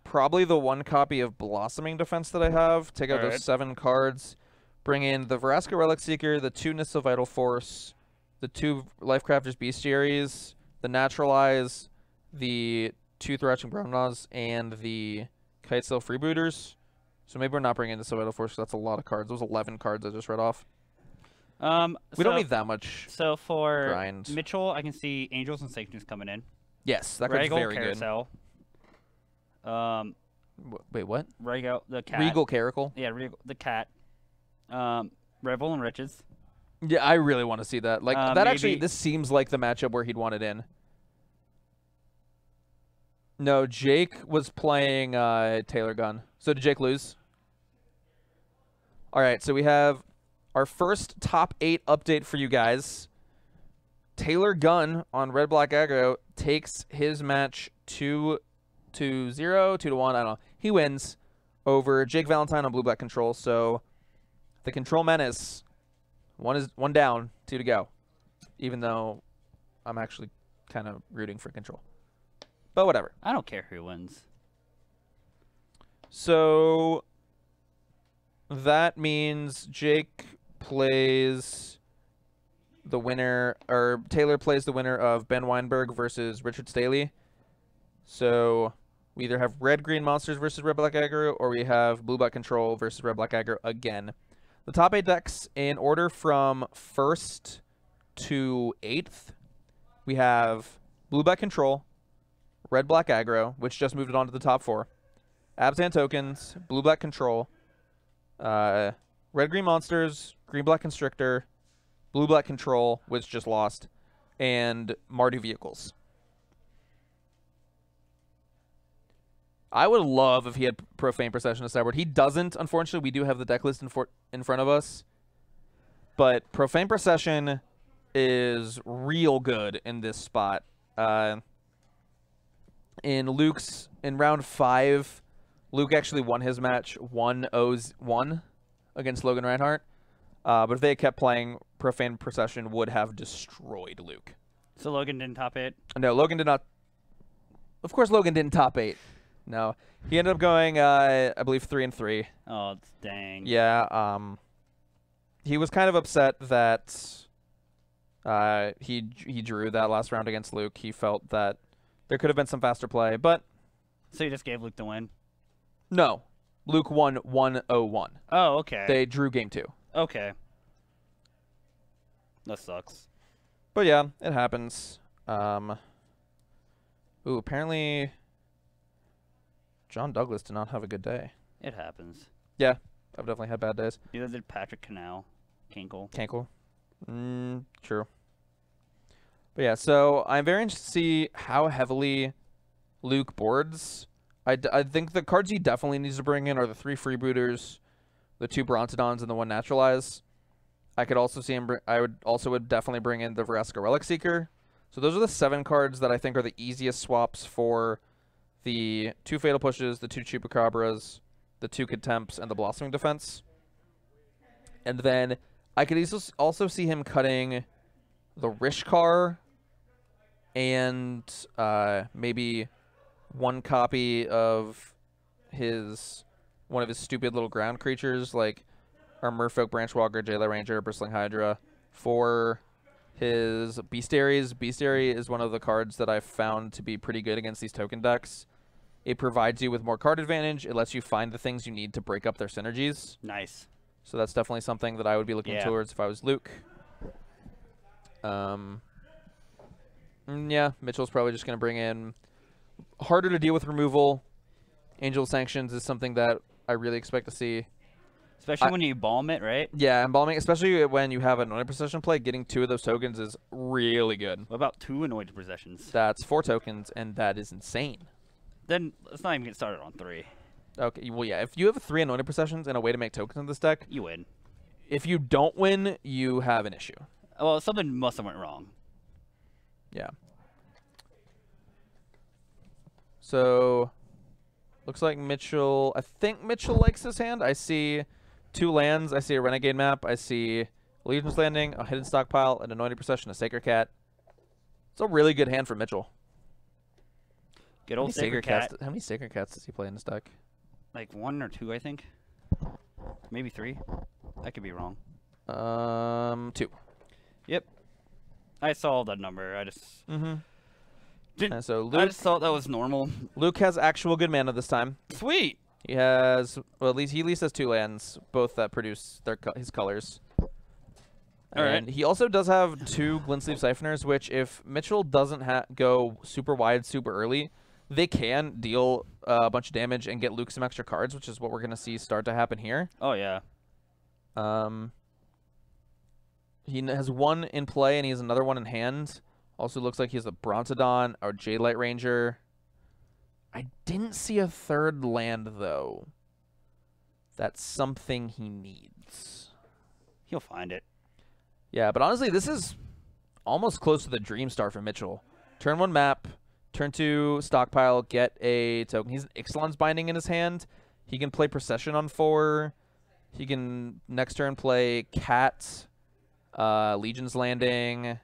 [SPEAKER 2] probably the 1 copy of Blossoming Defense that I have. Take out those 7 cards. Bring in the Vraska Relic Seeker, the 2 Nissa Vital Force, the 2 Lifecrafter's Bestiaries, the Naturalize, the 2 Thrashing Bronzodons, and the Kitesail Freebooters. So maybe we're not bringing in the Vital Force, because that's a lot of cards. Those 11 cards I just read off. We don't need that much.
[SPEAKER 1] So for
[SPEAKER 2] grind.
[SPEAKER 1] Mitchell, I can see Angels and Sanctions coming in.
[SPEAKER 2] Yes, that card's very
[SPEAKER 1] Carousel.
[SPEAKER 2] good. Wait, what?
[SPEAKER 1] Regal, the cat.
[SPEAKER 2] Regal Caracal?
[SPEAKER 1] Yeah, Regal, the cat. Revel and Riches.
[SPEAKER 2] Yeah, I really want to see that. Like that actually, this seems like the matchup where he'd want it in. No, Jake was playing Taylor Gunn. So did Jake lose? All right, so we have our first top 8 update for you guys. Taylor Gunn on Red Black Aggro takes his match 2-0, 2-1. I don't know. He wins over Jake Valentine on Blue Black Control. So the Control Menace, one down, 2 to go. Even though I'm actually kind of rooting for Control. But whatever.
[SPEAKER 1] I don't care who wins.
[SPEAKER 2] So that means Jake plays the winner, or Taylor plays the winner of Ben Weinberg versus Richard Staley. So we either have Red Green Monsters versus Red Black Aggro, or we have Blue Black Control versus Red Black Aggro again. The top 8 decks in order from 1st to 8th, we have Blue Black Control, Red Black Aggro, which just moved it on to the top 4, Abzan Tokens, Blue Black Control, Red Green Monsters, Green Black Constrictor, Blue Black Control, which just lost, and Mardu Vehicles. I would love if he had Profane Procession to sideboard. He doesn't, unfortunately. We do have the deck list in front of us. But Profane Procession is real good in this spot. In round 5, Luke actually won his match 1-0-1 against Logan Reinhardt. But if they had kept playing, Profane Procession would have destroyed Luke.
[SPEAKER 1] So Logan didn't top 8?
[SPEAKER 2] No, Logan did not. Of course Logan didn't top 8. No. He ended up going, I believe, 3-3.
[SPEAKER 1] Oh, dang.
[SPEAKER 2] Yeah, he was kind of upset that he drew that last round against Luke. He felt that there could have been some faster play, but...
[SPEAKER 1] So you just gave Luke the win?
[SPEAKER 2] No. Luke won 1-0-1.
[SPEAKER 1] Oh, okay.
[SPEAKER 2] They drew game 2.
[SPEAKER 1] Okay. That sucks.
[SPEAKER 2] But yeah, it happens. Ooh, apparently John Douglas did not have a good day.
[SPEAKER 1] It happens.
[SPEAKER 2] Yeah, I've definitely had bad days.
[SPEAKER 1] Neither did Patrick Kinkle.
[SPEAKER 2] True. But yeah, so I'm very interested to see how heavily Luke boards. I think the cards he definitely needs to bring in are the 3 freebooters, the 2 Brontodons, and the 1 Naturalize. I could also see him. I would definitely bring in the Vraska Relic Seeker. So those are the 7 cards that I think are the easiest swaps for the 2 Fatal Pushes, the 2 Chupacabras, the 2 Contempts, and the Blossoming Defense. And then I could also see him cutting the Rishkar and maybe 1 copy of one of his stupid little ground creatures, like our Merfolk, Branchwalker, Jailer Ranger, Bristling Hydra, for his Bestiaries. Bestiary is one of the cards that I've found to be pretty good against these token decks. It provides you with more card advantage. It lets you find the things you need to break up their synergies.
[SPEAKER 1] Nice.
[SPEAKER 2] So that's definitely something that I would be looking towards if I was Luke. Yeah, Mitchell's probably just going to bring in harder to deal with removal. Angel Sanctions is something that I really expect to see.
[SPEAKER 1] Especially when you balm it, right?
[SPEAKER 2] Yeah, embalming, especially when you have an Anointed Procession play, getting 2 of those tokens is really good.
[SPEAKER 1] What about 2 Anointed Possessions?
[SPEAKER 2] That's 4 tokens, and that is insane.
[SPEAKER 1] Then let's not even get started on 3.
[SPEAKER 2] Okay, well, yeah, if you have 3 Anointed Processions and a way to make tokens in this deck,
[SPEAKER 1] You win.
[SPEAKER 2] if you don't win, you have an issue.
[SPEAKER 1] Well, something must have went wrong.
[SPEAKER 2] Yeah. So, looks like Mitchell, I think Mitchell likes his hand. I see 2 lands. I see a Renegade map. I see Legion's Landing, a Hidden Stockpile, an Anointed Procession, a Sacred Cat. It's a really good hand for Mitchell.
[SPEAKER 1] Good old Sacred Cat.
[SPEAKER 2] How many Sacred Cats does he play in this deck?
[SPEAKER 1] Like 1 or 2, I think. Maybe 3. I could be wrong.
[SPEAKER 2] 2.
[SPEAKER 1] Yep. I saw that number. I just
[SPEAKER 2] And so
[SPEAKER 1] I
[SPEAKER 2] Luke,
[SPEAKER 1] just thought that was normal.
[SPEAKER 2] Luke has actual good mana this time.
[SPEAKER 1] Sweet.
[SPEAKER 2] He has, well, he at least has 2 lands, both that produce his colors.
[SPEAKER 1] All
[SPEAKER 2] And
[SPEAKER 1] right.
[SPEAKER 2] he also does have 2 Glintsleeve Siphoners, which if Mitchell doesn't go super wide super early, they can deal a bunch of damage and get Luke some extra cards, which is what we're going to see start to happen here.
[SPEAKER 1] Oh, yeah.
[SPEAKER 2] He has 1 in play, and he has another 1 in hand. Also looks like he has a Brontodon or Jadelight Ranger. I didn't see a 3rd land, though. That's something he needs.
[SPEAKER 1] He'll find it.
[SPEAKER 2] Yeah, but honestly, this is almost close to the dream start for Mitchell. Turn 1 map, turn 2 stockpile, get a token. He's an Ixalan's Binding in his hand. He can play Procession on 4. He can next turn play Cat, Legion's Landing,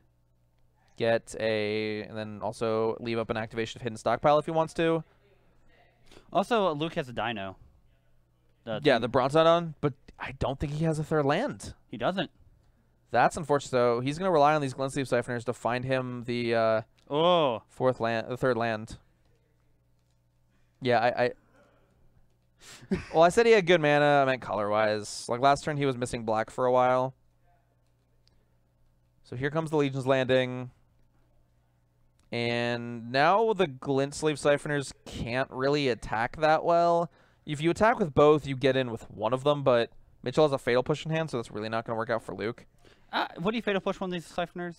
[SPEAKER 2] and then also leave up an activation of Hidden Stockpile if he wants to.
[SPEAKER 1] Also, Luke has a Dino.
[SPEAKER 2] Yeah, the Brontodon, but I don't think he has a 3rd land.
[SPEAKER 1] He doesn't.
[SPEAKER 2] That's unfortunate, though. He's going to rely on these Glintsleeve Siphoners to find him the
[SPEAKER 1] Oh.
[SPEAKER 2] 3rd land. Yeah, well, I said he had good mana. I meant color-wise. Like, last turn, he was missing black for a while. So here comes the Legion's Landing. And now the Glintsleeve Siphoners can't really attack that well. If you attack with both, you get in with one of them, but Mitchell has a Fatal Push in hand, so that's really not going to work out for Luke.
[SPEAKER 1] What do you Fatal Push one of these Siphoners?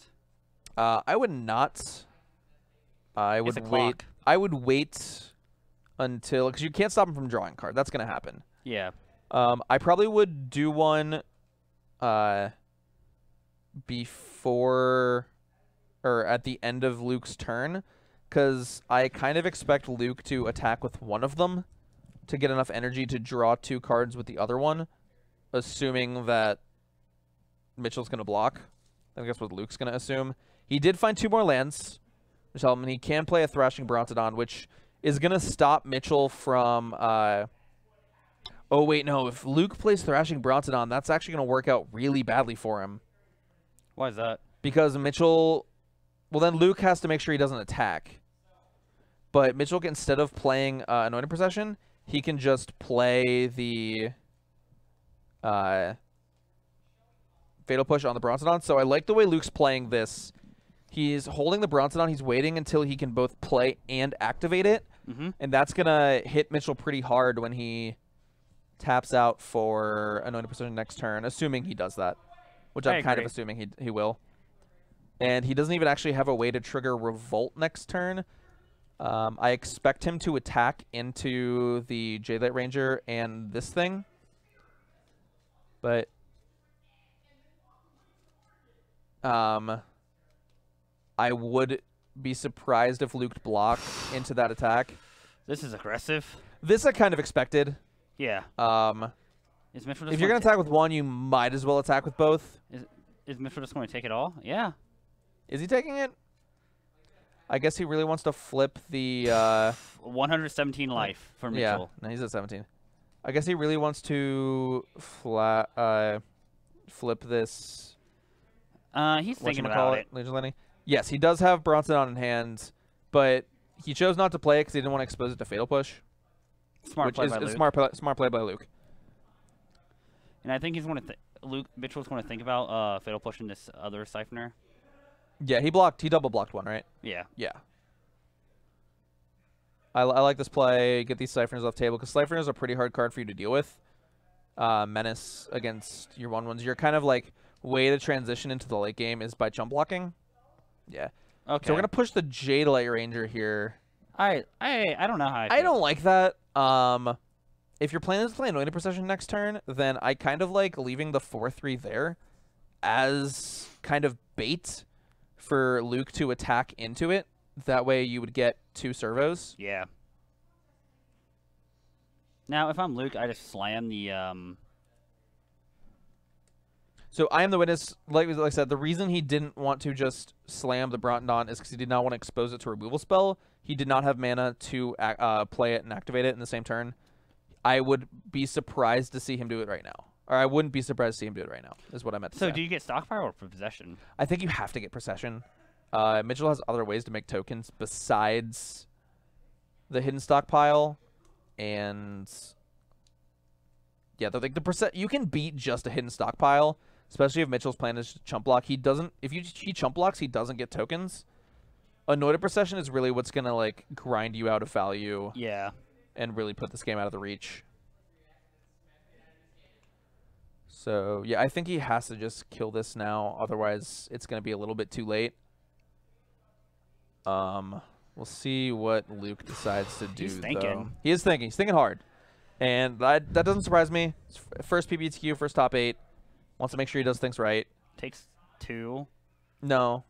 [SPEAKER 2] I would not. I would wait. I would wait until, because you can't stop him from drawing a card. That's going to happen.
[SPEAKER 1] Yeah.
[SPEAKER 2] I probably would do one before or at the end of Luke's turn, because I kind of expect Luke to attack with one of them to get enough energy to draw 2 cards with the other one, assuming that Mitchell's going to block. I think that's what Luke's going to assume. He did find 2 more lands, which help him. He can play a Thrashing Brontodon, which is going to stop Mitchell from... oh, wait, no. If Luke plays Thrashing Brontodon, that's actually going to work out really badly for him.
[SPEAKER 1] Why is that?
[SPEAKER 2] Because Mitchell... Well, then Luke has to make sure he doesn't attack. But Mitchell, instead of playing Anointed Procession, he can just play the Fatal Push on the Bronzodon. So I like the way Luke's playing this. He's holding the Bronzodon. He's waiting until he can both play and activate it. And that's going to hit Mitchell pretty hard when he taps out for Anointed Precision next turn, assuming he does that, which I'm kind of assuming he will. And he doesn't even actually have a way to trigger Revolt next turn. I expect him to attack into the Jadelight Ranger and this thing. But I would be surprised if Luke blocked into that attack.
[SPEAKER 1] This is aggressive.
[SPEAKER 2] This I kind of expected.
[SPEAKER 1] Yeah. Is Mitchell just
[SPEAKER 2] if you're going to attack with one, you might as well attack with both.
[SPEAKER 1] Is Mitchell just going to take it all? Yeah.
[SPEAKER 2] Is he taking it? I guess he really wants to flip the
[SPEAKER 1] 117 life for Mitchell.
[SPEAKER 2] Yeah, no, he's at 17. I guess he really wants to flip this.
[SPEAKER 1] He's thinking about it.
[SPEAKER 2] Legion Landing. Yes, he does have Bronzodon in hand, but he chose not to play it because he didn't want to expose it to Fatal Push.
[SPEAKER 1] Smart play by Luke.
[SPEAKER 2] Smart play by Luke.
[SPEAKER 1] And I think he's going to Mitchell's going to think about Fatal Push in this other Siphoner.
[SPEAKER 2] Yeah, he double blocked one, right?
[SPEAKER 1] Yeah.
[SPEAKER 2] Yeah. I like this play. Get these Siphoners off table, because Siphoners are a pretty hard card for you to deal with. Menace against your 1/1s. Your kind of like way to transition into the late game is by chump blocking. Yeah.
[SPEAKER 1] Okay.
[SPEAKER 2] So we're gonna push the Jadelight Ranger here.
[SPEAKER 1] I don't know how I
[SPEAKER 2] don't like that. If your plan is to play Anointed Procession next turn, then I kind of like leaving the 4/3 there as kind of bait for Luke to attack into it. That way you would get 2 servos.
[SPEAKER 1] Yeah. Now, if I'm Luke, I just slam the...
[SPEAKER 2] So I am the witness. Like I said, the reason he didn't want to just slam the Bronzodon is because he did not want to expose it to a removal spell. He did not have mana to play it and activate it in the same turn. I would be surprised to see him do it right now. Or I wouldn't be surprised to see him do it right now, is what I meant to say.
[SPEAKER 1] So do you get Stockfire or Possession?
[SPEAKER 2] I think you have to get Procession. Mitchell has other ways to make tokens besides the hidden stockpile, and yeah, you can beat just a hidden stockpile, especially if Mitchell's plan is to chump block. He doesn't. If he chump blocks, he doesn't get tokens. Anointed Procession is really what's gonna like grind you out of value.
[SPEAKER 1] Yeah,
[SPEAKER 2] and really put this game out of the reach. So yeah, I think he has to just kill this now, otherwise it's gonna be a little bit too late. We'll see what Luke decides to do.
[SPEAKER 1] He's thinking.
[SPEAKER 2] Though. He is thinking. He's thinking hard, and that doesn't surprise me. First PPTQ, first top 8. Wants to make sure he does things right.
[SPEAKER 1] Takes 2.
[SPEAKER 2] No,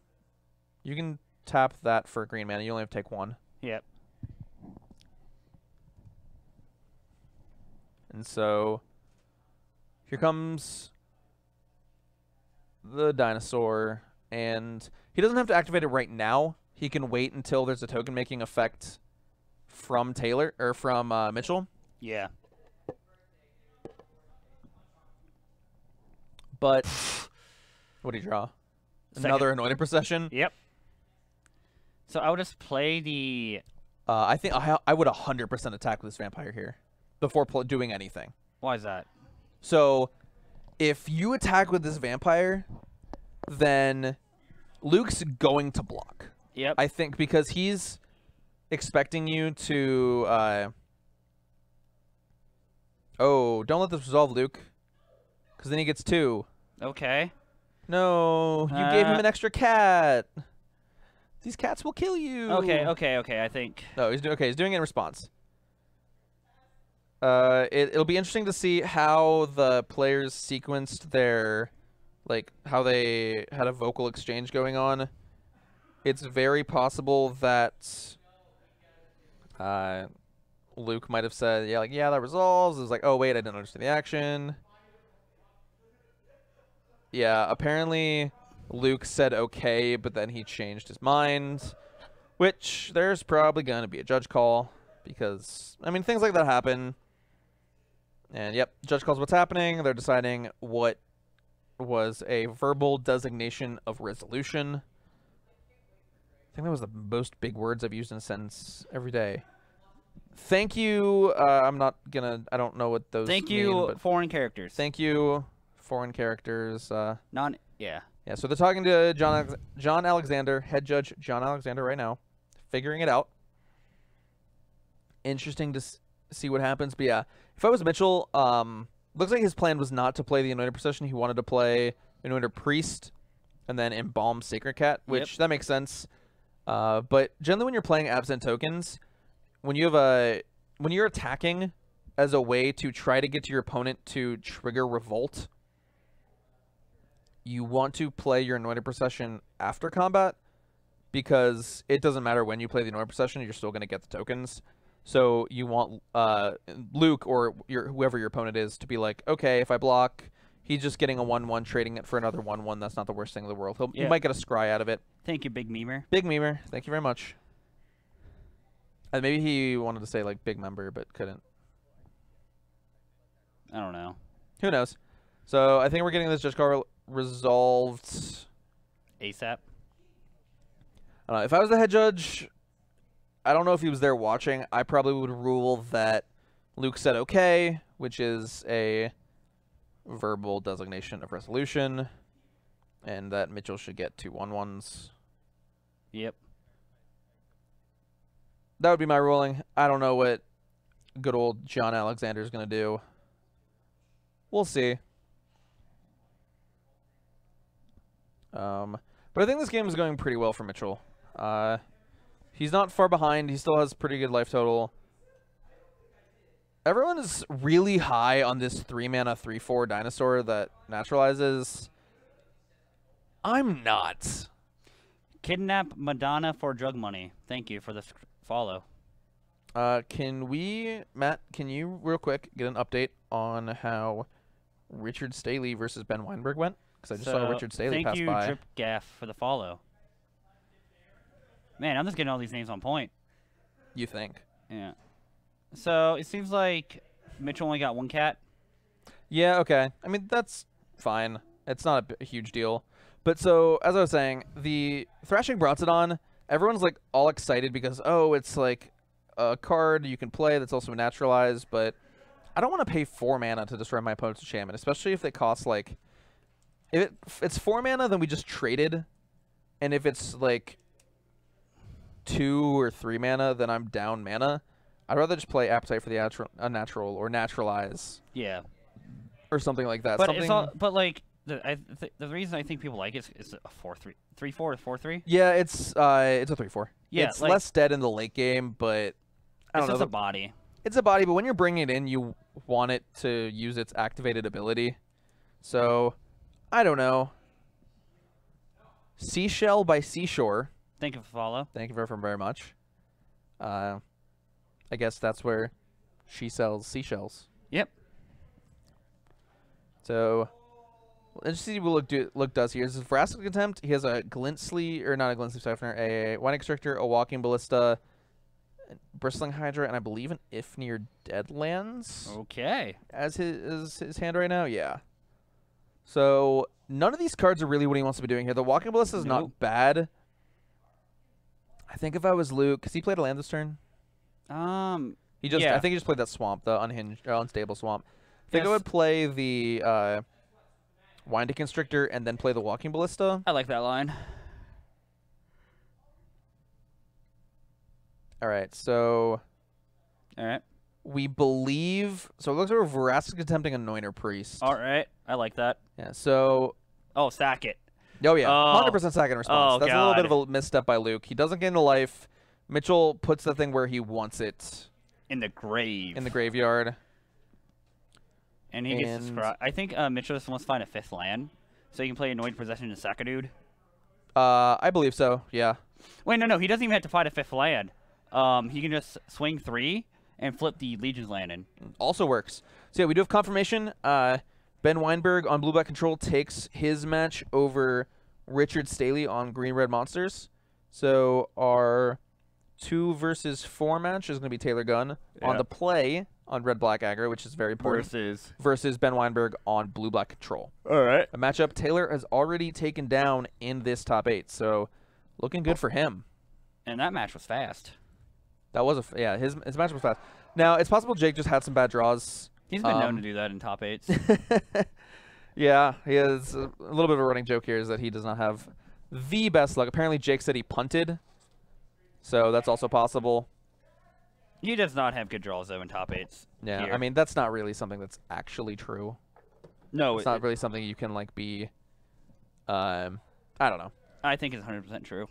[SPEAKER 2] you can tap that for green mana. You only have to take 1.
[SPEAKER 1] Yep.
[SPEAKER 2] And so here comes the dinosaur, and he doesn't have to activate it right now. He can wait until there's a token making effect from Taylor or from Mitchell.
[SPEAKER 1] Yeah.
[SPEAKER 2] But what do you draw? Another Anointed Procession.
[SPEAKER 1] Yep. So I would just play the.
[SPEAKER 2] I think I would 100% attack with this vampire here before doing anything.
[SPEAKER 1] Why is that?
[SPEAKER 2] So if you attack with this vampire, then Luke's going to block.
[SPEAKER 1] Yep.
[SPEAKER 2] I think because he's expecting you to oh, don't let this resolve, Luke. Because then he gets 2.
[SPEAKER 1] Okay.
[SPEAKER 2] No, you gave him an extra cat. These cats will kill you.
[SPEAKER 1] Okay, I think.
[SPEAKER 2] No, he's doing He's doing it in response. It'll be interesting to see how the players sequenced their, like, how they had a vocal exchange going on. It's very possible that Luke might have said, yeah, that resolves. It was like, oh, wait, I didn't understand the action. Yeah, apparently Luke said okay, but then he changed his mind, which there's probably going to be a judge call because, I mean, things like that happen. And, yep, judge calls what's happening. They're deciding what was a verbal designation of resolution. I think that was the most big words I've used in a sentence every day. Thank you. I'm not gonna. I don't know what those.
[SPEAKER 1] Thank you,
[SPEAKER 2] mean, but
[SPEAKER 1] foreign characters.
[SPEAKER 2] Thank you foreign characters.
[SPEAKER 1] Yeah.
[SPEAKER 2] Yeah, so they're talking to John Alexander, head judge John Alexander right now, figuring it out. Interesting to see what happens. But yeah, if I was Mitchell, looks like his plan was not to play the Anointed Procession. He wanted to play Anointed Priest and then Embalm Sacred Cat, which that makes sense. But generally when you're playing Abzan tokens, when you're attacking as a way to try to get to your opponent to trigger Revolt, you want to play your Anointed Procession after combat, because it doesn't matter when you play the Anointed Procession, you're still going to get the tokens. So you want Luke or whoever your opponent is to be like, okay, if I block, he's just getting a 1/1, trading it for another 1/1. That's not the worst thing in the world. He might get a scry out of it.
[SPEAKER 1] Thank you, Big Memer.
[SPEAKER 2] Big Memer, thank you very much. Maybe he wanted to say like big member, but couldn't.
[SPEAKER 1] I don't know.
[SPEAKER 2] Who knows? So I think we're getting this judge call resolved
[SPEAKER 1] ASAP.
[SPEAKER 2] If I was the head judge, I don't know if he was there watching. I probably would rule that Luke said okay, which is a verbal designation of resolution, and that Mitchell should get 2 1/1s.
[SPEAKER 1] Yep.
[SPEAKER 2] That would be my ruling. I don't know what good old John Alexander is going to do. We'll see. But I think this game is going pretty well for Mitchell. He's not far behind. He still has pretty good life total. Everyone is really high on this 3-mana 3/4 dinosaur that naturalizes. I'm not.
[SPEAKER 1] Kidnap Madonna for drug money. Thank you for the follow.
[SPEAKER 2] Can we, Matt, can you real quick get an update on how Richard Staley versus Ben Weinberg went? Because I just saw Richard Staley pass by.
[SPEAKER 1] Thank you, Drip Gaff, for the follow. Man, I'm just getting all these names on point.
[SPEAKER 2] You think?
[SPEAKER 1] Yeah. So it seems like Mitchell only got 1 cat.
[SPEAKER 2] Yeah, okay. I mean, that's fine. It's not a huge deal. But so, as I was saying, the Thrashing Brontodon, everyone's like all excited because, oh, it's like a card you can play that's also naturalized, but I don't want to pay 4 mana to destroy my opponent's enchantment, especially if they cost like... If it's 4 mana, then we just traded. And if it's like 2 or 3 mana, then I'm down mana. I'd rather just play Appetite for the Unnatural or Naturalize.
[SPEAKER 1] Yeah.
[SPEAKER 2] Or something like that.
[SPEAKER 1] But
[SPEAKER 2] something...
[SPEAKER 1] it's all, but like the reason I think people like it is a 4/3, 3/4 or 4/3.
[SPEAKER 2] Yeah, it's a 3/4.
[SPEAKER 1] Yeah,
[SPEAKER 2] it's
[SPEAKER 1] like,
[SPEAKER 2] less dead in the late game, but I don't know.
[SPEAKER 1] It's just a body.
[SPEAKER 2] It's a body, but when you're bringing it in, you want it to use its activated ability. So, I don't know. Seashell by Seashore.
[SPEAKER 1] Thank you for the follow.
[SPEAKER 2] Thank you very much. I guess that's where she sells seashells.
[SPEAKER 1] Yep.
[SPEAKER 2] So, let's see what Luke does here. This is Veracity Contempt. He has a Glint Sleeve, or not a Glint Sleeve Siphoner, a Winding Constrictor, a Walking Ballista, a Bristling Hydra, and I believe an Ifnir Deadlands.
[SPEAKER 1] Okay.
[SPEAKER 2] As his hand right now, yeah. So, none of these cards are really what he wants to be doing here. The Walking Ballista is not bad. I think if I was Luke, because he played a land this turn. He just,
[SPEAKER 1] yeah.
[SPEAKER 2] I think he just played that swamp, the unstable swamp. I think I would play the Winding Constrictor and then play the Walking Ballista.
[SPEAKER 1] I like that line.
[SPEAKER 2] All right, so we believe, so it looks like we're Veracity Contempting Anointer Priest.
[SPEAKER 1] All right, I like that.
[SPEAKER 2] Yeah, so.
[SPEAKER 1] Oh, sack it.
[SPEAKER 2] Oh, yeah, 100% sack in response.
[SPEAKER 1] Oh,
[SPEAKER 2] That's
[SPEAKER 1] God.
[SPEAKER 2] a little bit of a misstep by Luke. He doesn't gain the life. Mitchell puts the thing where he wants it.
[SPEAKER 1] In the grave.
[SPEAKER 2] In the graveyard.
[SPEAKER 1] And he gets to scry. I think Mitchell just wants to find a 5th land, so he can play Anointed Possession to sack a dude.
[SPEAKER 2] I believe so, yeah.
[SPEAKER 1] Wait, no, he doesn't even have to find a 5th land. He can just swing 3 and flip the Legion's land in.
[SPEAKER 2] Also works. So yeah, we do have confirmation. Ben Weinberg on Blue-Black Control takes his match over Richard Staley on Green-Red Monsters. So our 2 versus 4 match is going to be Taylor Gunn on the play on Red-Black Aggro, which is very important. Versus Ben Weinberg on Blue-Black Control.
[SPEAKER 1] All right.
[SPEAKER 2] A matchup Taylor has already taken down in this top 8. So looking good for him.
[SPEAKER 1] And that match was fast.
[SPEAKER 2] That was his match was fast. Now, it's possible Jake just had some bad draws.
[SPEAKER 1] He's been known to do that in top 8s.
[SPEAKER 2] Yeah, he has a little bit of a running joke here is that he does not have the best luck. Apparently, Jake said he punted, so that's also possible.
[SPEAKER 1] He does not have good draws though in top 8s.
[SPEAKER 2] Yeah,
[SPEAKER 1] here.
[SPEAKER 2] I mean that's not really something that's actually true.
[SPEAKER 1] No,
[SPEAKER 2] It's not really something you can like be. I don't know.
[SPEAKER 1] I think it's 100% true.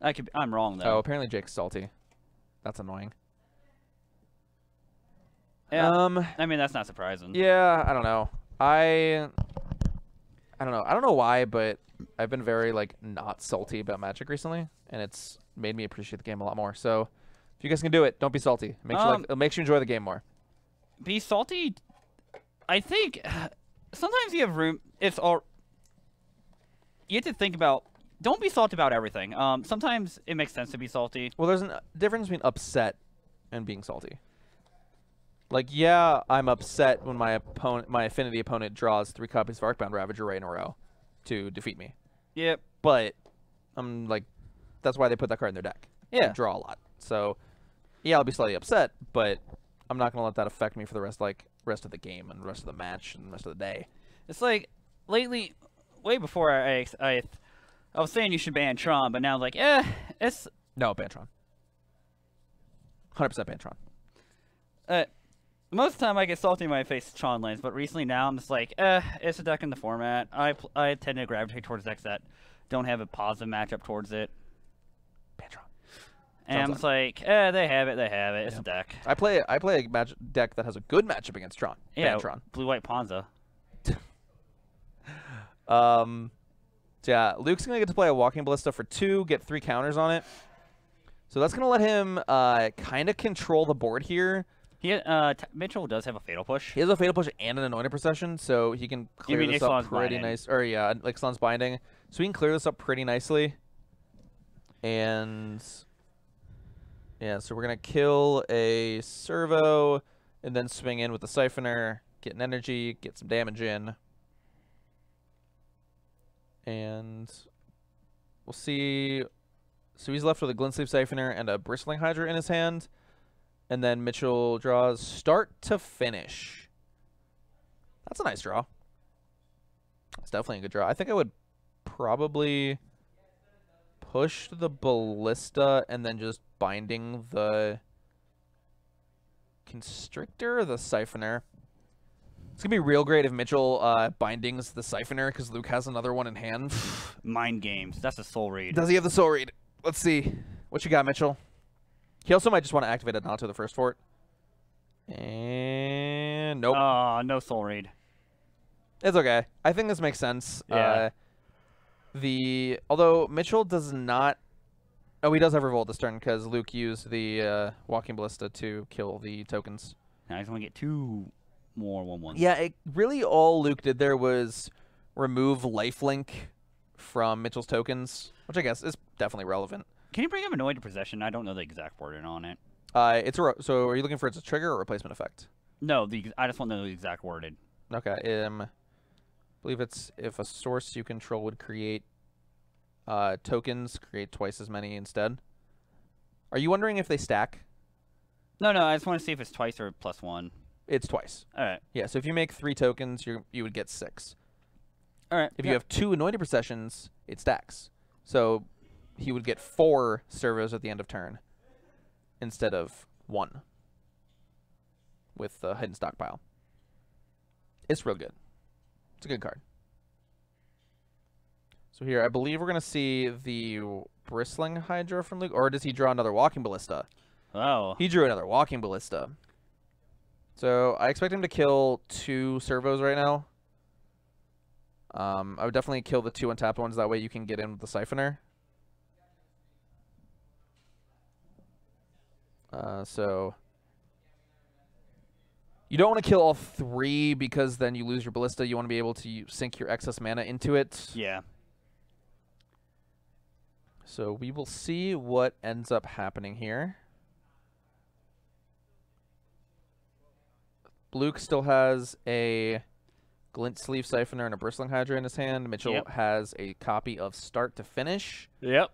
[SPEAKER 1] I'm wrong though.
[SPEAKER 2] Oh, apparently Jake's salty. That's annoying.
[SPEAKER 1] Yeah, I mean that's not surprising.
[SPEAKER 2] Yeah, I don't know. I don't know. I don't know why, but I've been very like not salty about Magic recently, and it's made me appreciate the game a lot more. So, if you guys can do it, don't be salty. It makes you enjoy the game more.
[SPEAKER 1] Be salty. I think sometimes you have room. You have to think about. Don't be salty about everything. Sometimes it makes sense to be salty.
[SPEAKER 2] Well, there's a difference between upset and being salty. Like, yeah, I'm upset when my affinity opponent draws 3 copies of Arcbound Ravager right in a row to defeat me.
[SPEAKER 1] Yep.
[SPEAKER 2] But I'm like, that's why they put that card in their deck.
[SPEAKER 1] Yeah.
[SPEAKER 2] They draw a lot. So, yeah, I'll be slightly upset, but I'm not gonna let that affect me for the rest of the game and the rest of the match and the rest of the day.
[SPEAKER 1] It's like lately, way before I was saying you should ban Tron, but now I'm like, it's
[SPEAKER 2] No, ban Tron. 100% ban Tron.
[SPEAKER 1] most of the time I get salty when I face Tron lanes, but recently now I'm just like, it's a deck in the format. I tend to gravitate towards decks that don't have a positive matchup towards it.
[SPEAKER 2] Ban Tron.
[SPEAKER 1] And I'm just like, they have it. It's a deck.
[SPEAKER 2] I play a deck that has a good matchup against Tron.
[SPEAKER 1] Yeah,
[SPEAKER 2] Ban Tron.
[SPEAKER 1] blue-white Ponza.
[SPEAKER 2] Yeah, Luke's gonna get to play a Walking Ballista for 2, get 3 counters on it. So that's gonna let him kind of control the board here.
[SPEAKER 1] Mitchell does have a Fatal Push.
[SPEAKER 2] He has a Fatal Push and an Anointed Procession, so he can clear this up pretty nice. Or yeah, Ixalan's Binding. So he can clear this up pretty nicely. And yeah, so we're gonna kill a Servo and then swing in with the Siphoner, get an energy, get some damage in. And we'll see. So he's left with a Glint-Sleeve Siphoner and a Bristling Hydra in his hand. And then Mitchell draws start to finish. That's a nice draw. It's definitely a good draw. I think I would probably push the Ballista and then just binding the Constrictor or the Siphoner. It's going to be real great if Mitchell bindings the Siphoner because Luke has another one in hand.
[SPEAKER 1] Mind games. That's a Soul Read.
[SPEAKER 2] Does he have the Soul Read? Let's see. What you got, Mitchell? He also might just want to activate Adonto the first fort. And nope.
[SPEAKER 1] No Soul Read.
[SPEAKER 2] It's okay. I think this makes sense.
[SPEAKER 1] Yeah.
[SPEAKER 2] Although Mitchell does not. Oh, he does have Revolt this turn because Luke used the Walking Ballista to kill the tokens.
[SPEAKER 1] Now he's going to get 2 more 1/1s.
[SPEAKER 2] Yeah, really all Luke did there was remove Lifelink from Mitchell's tokens, which I guess is definitely relevant.
[SPEAKER 1] Can you bring up Anointed Possession? I don't know the exact wording on it.
[SPEAKER 2] So are you looking for it's a trigger or replacement effect?
[SPEAKER 1] No, I just want to know the exact wording.
[SPEAKER 2] Okay. I believe it's if a source you control would create tokens, create twice as many instead. Are you wondering if they stack?
[SPEAKER 1] No, I just want to see if it's twice or +1.
[SPEAKER 2] It's twice.
[SPEAKER 1] All right.
[SPEAKER 2] Yeah, so if you make 3 tokens, you would get 6.
[SPEAKER 1] All right.
[SPEAKER 2] If you have 2 Anointed Processions, it stacks. So he would get 4 servos at the end of turn instead of 1 with the Hidden Stockpile. It's real good. It's a good card. So here, I believe we're going to see the Bristling Hydra from Luke, or does he draw another Walking Ballista?
[SPEAKER 1] Oh.
[SPEAKER 2] He drew another Walking Ballista. So I expect him to kill 2 servos right now. I would definitely kill the 2 untapped ones. That way you can get in with the Siphoner. So you don't want to kill all 3 because then you lose your Ballista. You want to be able to sink your excess mana into it.
[SPEAKER 1] Yeah.
[SPEAKER 2] So we will see what ends up happening here. Luke still has a Glint-Sleeve Siphoner and a Bristling Hydra in his hand. Mitchell has a copy of Start to Finish.
[SPEAKER 1] Yep.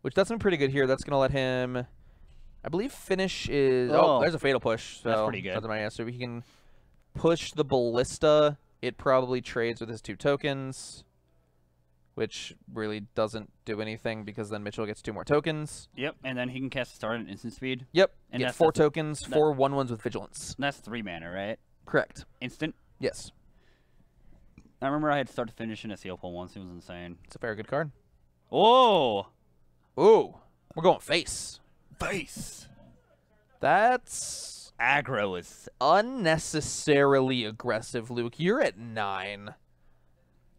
[SPEAKER 2] Which that's been pretty good here. That's going to let him... I believe Finish is... Oh, there's a Fatal Push. So
[SPEAKER 1] that's pretty good.
[SPEAKER 2] So he can push the Ballista, it probably trades with his 2 tokens, which really doesn't do anything because then Mitchell gets 2 more tokens.
[SPEAKER 1] Yep, and then he can cast Start at instant speed.
[SPEAKER 2] Yep,
[SPEAKER 1] and
[SPEAKER 2] get
[SPEAKER 1] that's
[SPEAKER 2] 4 tokens, 4 1/1s with Vigilance.
[SPEAKER 1] That's 3 mana, right?
[SPEAKER 2] Correct.
[SPEAKER 1] Instant?
[SPEAKER 2] Yes.
[SPEAKER 1] I remember I had Start to Finish in a seal pull once. It was insane.
[SPEAKER 2] It's a very good card.
[SPEAKER 1] Oh!
[SPEAKER 2] Ooh, we're going face.
[SPEAKER 1] Face!
[SPEAKER 2] That's
[SPEAKER 1] Aggro is...
[SPEAKER 2] unnecessarily aggressive, Luke. You're at 9.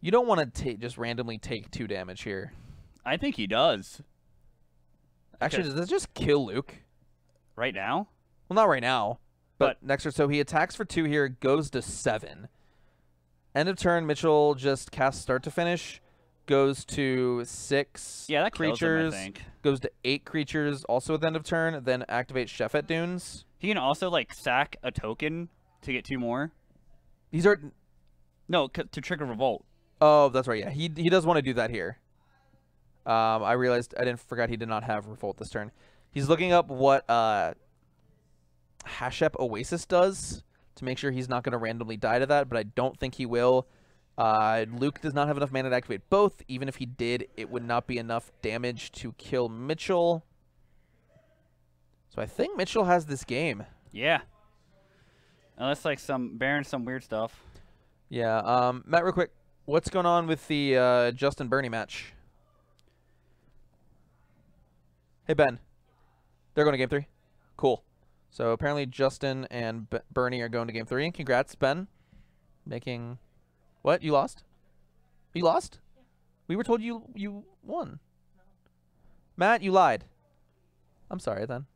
[SPEAKER 2] You don't want to just randomly take 2 damage here.
[SPEAKER 1] I think he does.
[SPEAKER 2] Actually, does this just kill Luke?
[SPEAKER 1] Right now?
[SPEAKER 2] Well, not right now.
[SPEAKER 1] But
[SPEAKER 2] next turn, so he attacks for 2 here, goes to 7. End of turn, Mitchell just casts Start to Finish, goes to 6
[SPEAKER 1] yeah, that
[SPEAKER 2] creatures,
[SPEAKER 1] kills him, I think.
[SPEAKER 2] goes to 8 creatures, also at the end of turn, then activates Chef at Dunes.
[SPEAKER 1] He can also, like, sack a token to get 2 more.
[SPEAKER 2] These are...
[SPEAKER 1] No, to trigger Revolt.
[SPEAKER 2] Oh, that's right, yeah. He does want to do that here. I realized, forgot he did not have Revolt this turn. He's looking up what Hashep Oasis does to make sure he's not going to randomly die to that, but I don't think he will. Luke does not have enough mana to activate both. Even if he did, it would not be enough damage to kill Mitchell. So I think Mitchell has this game.
[SPEAKER 1] Yeah. Unless, like, Baron some weird stuff.
[SPEAKER 2] Yeah. Matt, real quick, what's going on with the Justin Bernie match? Hey, Ben. They're going to game 3? Cool. So apparently Justin and Bernie are going to game 3. Congrats, Ben. Making... What? You lost? You lost? Yeah. We were told you won. No. Matt, you lied. I'm sorry, then.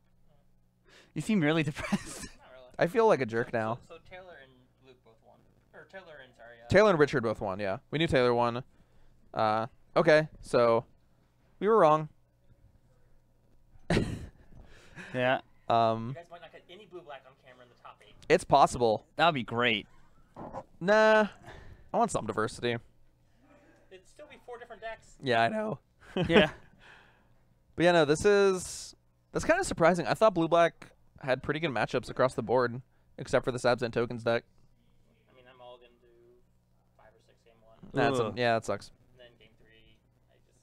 [SPEAKER 1] You seem really depressed.
[SPEAKER 3] Not really.
[SPEAKER 2] I feel like a jerk now.
[SPEAKER 3] So Taylor and Luke both won. Or Taylor and, sorry.
[SPEAKER 2] Taylor and Richard both won, yeah. We knew Taylor won. Okay, so... We were wrong.
[SPEAKER 1] Yeah.
[SPEAKER 3] You guys might not get any blue-black on camera in the top 8.
[SPEAKER 2] It's possible.
[SPEAKER 1] That would be great.
[SPEAKER 2] Nah. I want some diversity.
[SPEAKER 3] It'd still be 4 different decks.
[SPEAKER 2] Yeah, I know.
[SPEAKER 1] Yeah.
[SPEAKER 2] But yeah, no, that's kind of surprising. I thought blue-black had pretty good matchups across the board, except for the Abzan tokens deck.
[SPEAKER 3] I mean, I'm all going to do 5 or 6 game 1.
[SPEAKER 2] Yeah, that sucks.
[SPEAKER 3] And then game 3, I just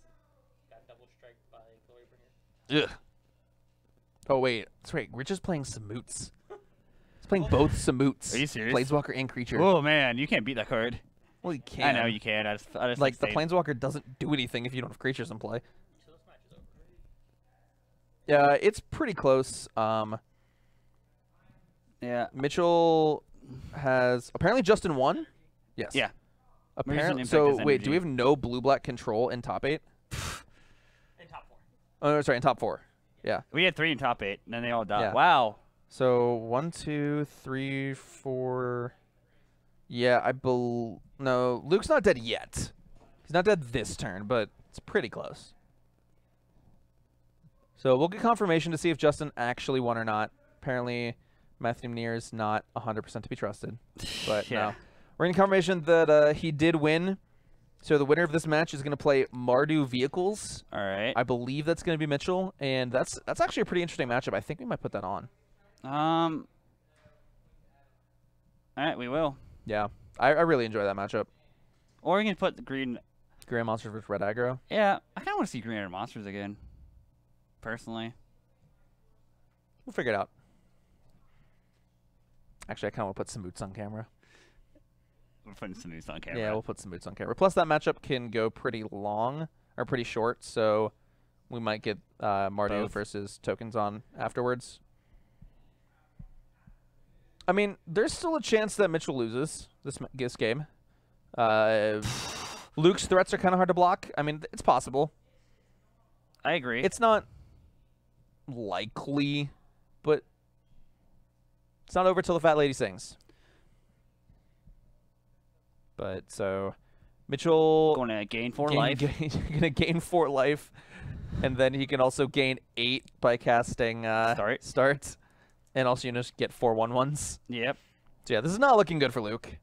[SPEAKER 3] got double striked by Glorybringer.
[SPEAKER 2] Ugh. Oh, wait. That's right. We're just playing Samoots. He's playing both Samoots.
[SPEAKER 1] Are you serious?
[SPEAKER 2] Planeswalker and creature.
[SPEAKER 1] Oh, man. You can't beat that card.
[SPEAKER 2] Well, you can.
[SPEAKER 1] I know you can. I just
[SPEAKER 2] like, the
[SPEAKER 1] think
[SPEAKER 2] Planeswalker doesn't do anything if you don't have creatures in play.
[SPEAKER 3] So this match is over.
[SPEAKER 2] Yeah, it's pretty close.
[SPEAKER 1] Yeah.
[SPEAKER 2] Mitchell has... Apparently Justin won? Yes.
[SPEAKER 1] Yeah.
[SPEAKER 2] Apparently.
[SPEAKER 1] Impact
[SPEAKER 2] So,
[SPEAKER 1] his
[SPEAKER 2] wait, do we
[SPEAKER 1] energy.
[SPEAKER 2] have no blue-black control in top 8?
[SPEAKER 3] In top 4.
[SPEAKER 2] Oh, sorry, in top 4. Yeah.
[SPEAKER 1] We had 3 in top 8, and then they all died.
[SPEAKER 2] Yeah.
[SPEAKER 1] Wow.
[SPEAKER 2] So 1, 2, 3, 4. Yeah, no, Luke's not dead yet. He's not dead this turn, but it's pretty close. So we'll get confirmation to see if Justin actually won or not. Apparently, Matthew Neer's not 100% to be trusted. But
[SPEAKER 1] Yeah.
[SPEAKER 2] no. We're getting confirmation that he did win. So the winner of this match is going to play Mardu Vehicles.
[SPEAKER 1] All right.
[SPEAKER 2] I believe that's going to be Mitchell, and that's actually a pretty interesting matchup. I think we might put that on.
[SPEAKER 1] All right, we will.
[SPEAKER 2] Yeah, I really enjoy that matchup.
[SPEAKER 1] Or we can put the green.
[SPEAKER 2] Grand Monsters versus Red Aggro.
[SPEAKER 1] Yeah, I kind of want to see Green Iron Monsters again. Personally.
[SPEAKER 2] We'll figure it out. Actually, I kind of want to put some boots on camera.
[SPEAKER 1] We're putting some news on camera.
[SPEAKER 2] Yeah, we'll put some boots on camera. Plus, that matchup can go pretty long, or pretty short, so we might get Mardu
[SPEAKER 1] Both.
[SPEAKER 2] versus tokens on afterwards. I mean, there's still a chance that Mitchell loses this game. Luke's threats are kind of hard to block. I mean, it's possible.
[SPEAKER 1] I agree.
[SPEAKER 2] It's not likely, but it's not over till the fat lady sings. But so Mitchell
[SPEAKER 1] going to gain 4 life.
[SPEAKER 2] Gonna gain 4 life, and then he can also gain 8 by casting start, and also just get 4 1/1s.
[SPEAKER 1] Yep.
[SPEAKER 2] So yeah, this is not looking good for Luke.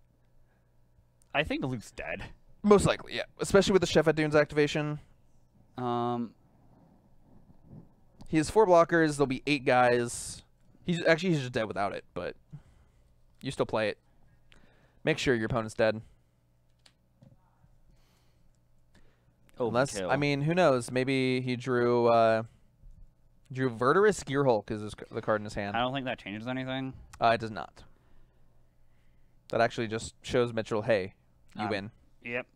[SPEAKER 1] I think Luke's dead.
[SPEAKER 2] Most likely, yeah. Especially with the Chef at Dunes activation. He has 4 blockers. There'll be 8 guys. He's just dead without it, but you still play it. Make sure your opponent's dead. Unless,
[SPEAKER 1] Overkill.
[SPEAKER 2] I mean, who knows? Maybe he drew Verdurous Gearhulk is the card in his hand.
[SPEAKER 1] I don't think that changes anything.
[SPEAKER 2] It does not. That actually just shows Mitchell, hey, you win.
[SPEAKER 1] Yep.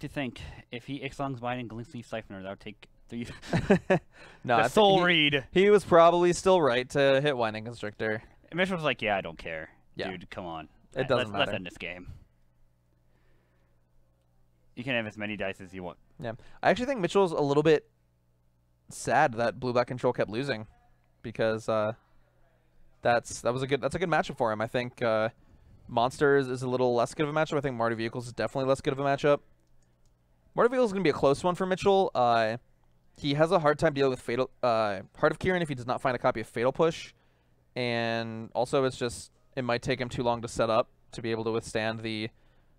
[SPEAKER 1] To think, if he Ixlong's Binding Glimpsey Siphoner, that would take 3.
[SPEAKER 2] No,
[SPEAKER 1] the soul read.
[SPEAKER 2] He was probably still right to hit Winding Constrictor.
[SPEAKER 1] Mitchell was like, yeah, I don't care.
[SPEAKER 2] Yeah.
[SPEAKER 1] Dude, come on.
[SPEAKER 2] It doesn't
[SPEAKER 1] Let's
[SPEAKER 2] matter.
[SPEAKER 1] end this game. You can have as many dice as you want.
[SPEAKER 2] Yeah. I actually think Mitchell's a little bit sad that blue-black control kept losing, because that's a good matchup for him. I think Monsters is a little less good of a matchup. I think Marty Vehicles is definitely less good of a matchup. Marty Vehicles is going to be a close one for Mitchell. He has a hard time dealing with Fatal Heart of Kieran if he does not find a copy of Fatal Push, and also it might take him too long to set up to be able to withstand the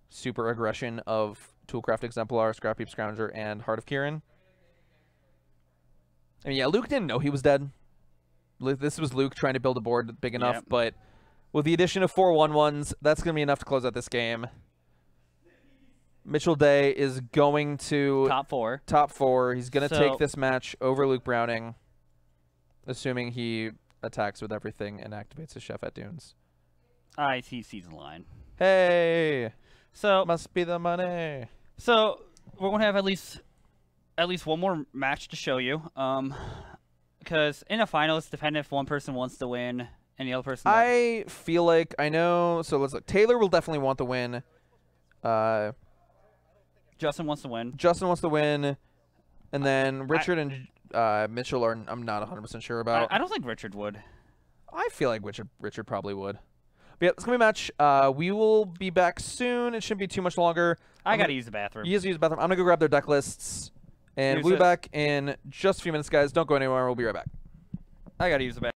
[SPEAKER 2] super aggression of Toolcraft Exemplar, Scrap Heap Scrounger, and Heart of Kieran. I mean, yeah, Luke didn't know he was dead. This was Luke trying to build a board big enough, but with the addition of 4 1-1s, that's going to be enough to close out this game. Mitchell Day is going to
[SPEAKER 1] Top 4.
[SPEAKER 2] Top 4. He's going to
[SPEAKER 1] So-
[SPEAKER 2] take this match over Luke Browning, assuming he attacks with everything and activates his Chef at Dunes.
[SPEAKER 1] I see season line.
[SPEAKER 2] Hey,
[SPEAKER 1] So
[SPEAKER 2] must be the money.
[SPEAKER 1] So we're gonna have at least one more match to show you. Because in a finals, depending if one person wants to win and the other person.
[SPEAKER 2] I feel like I know. So let's look. Taylor will definitely want the win.
[SPEAKER 1] Justin wants to win.
[SPEAKER 2] Justin wants to win, and then Richard and Mitchell are. I'm not 100% sure about.
[SPEAKER 1] I don't think Richard would.
[SPEAKER 2] I feel like Richard probably would. But yeah, it's gonna be a match. We will be back soon. It shouldn't be too much longer.
[SPEAKER 1] I gotta use the bathroom.
[SPEAKER 2] You guys use the bathroom. I'm gonna go grab their deck lists, and
[SPEAKER 1] Use
[SPEAKER 2] we'll be
[SPEAKER 1] it.
[SPEAKER 2] back in just a few minutes, guys. Don't go anywhere. We'll be right back.
[SPEAKER 1] I gotta use the bathroom.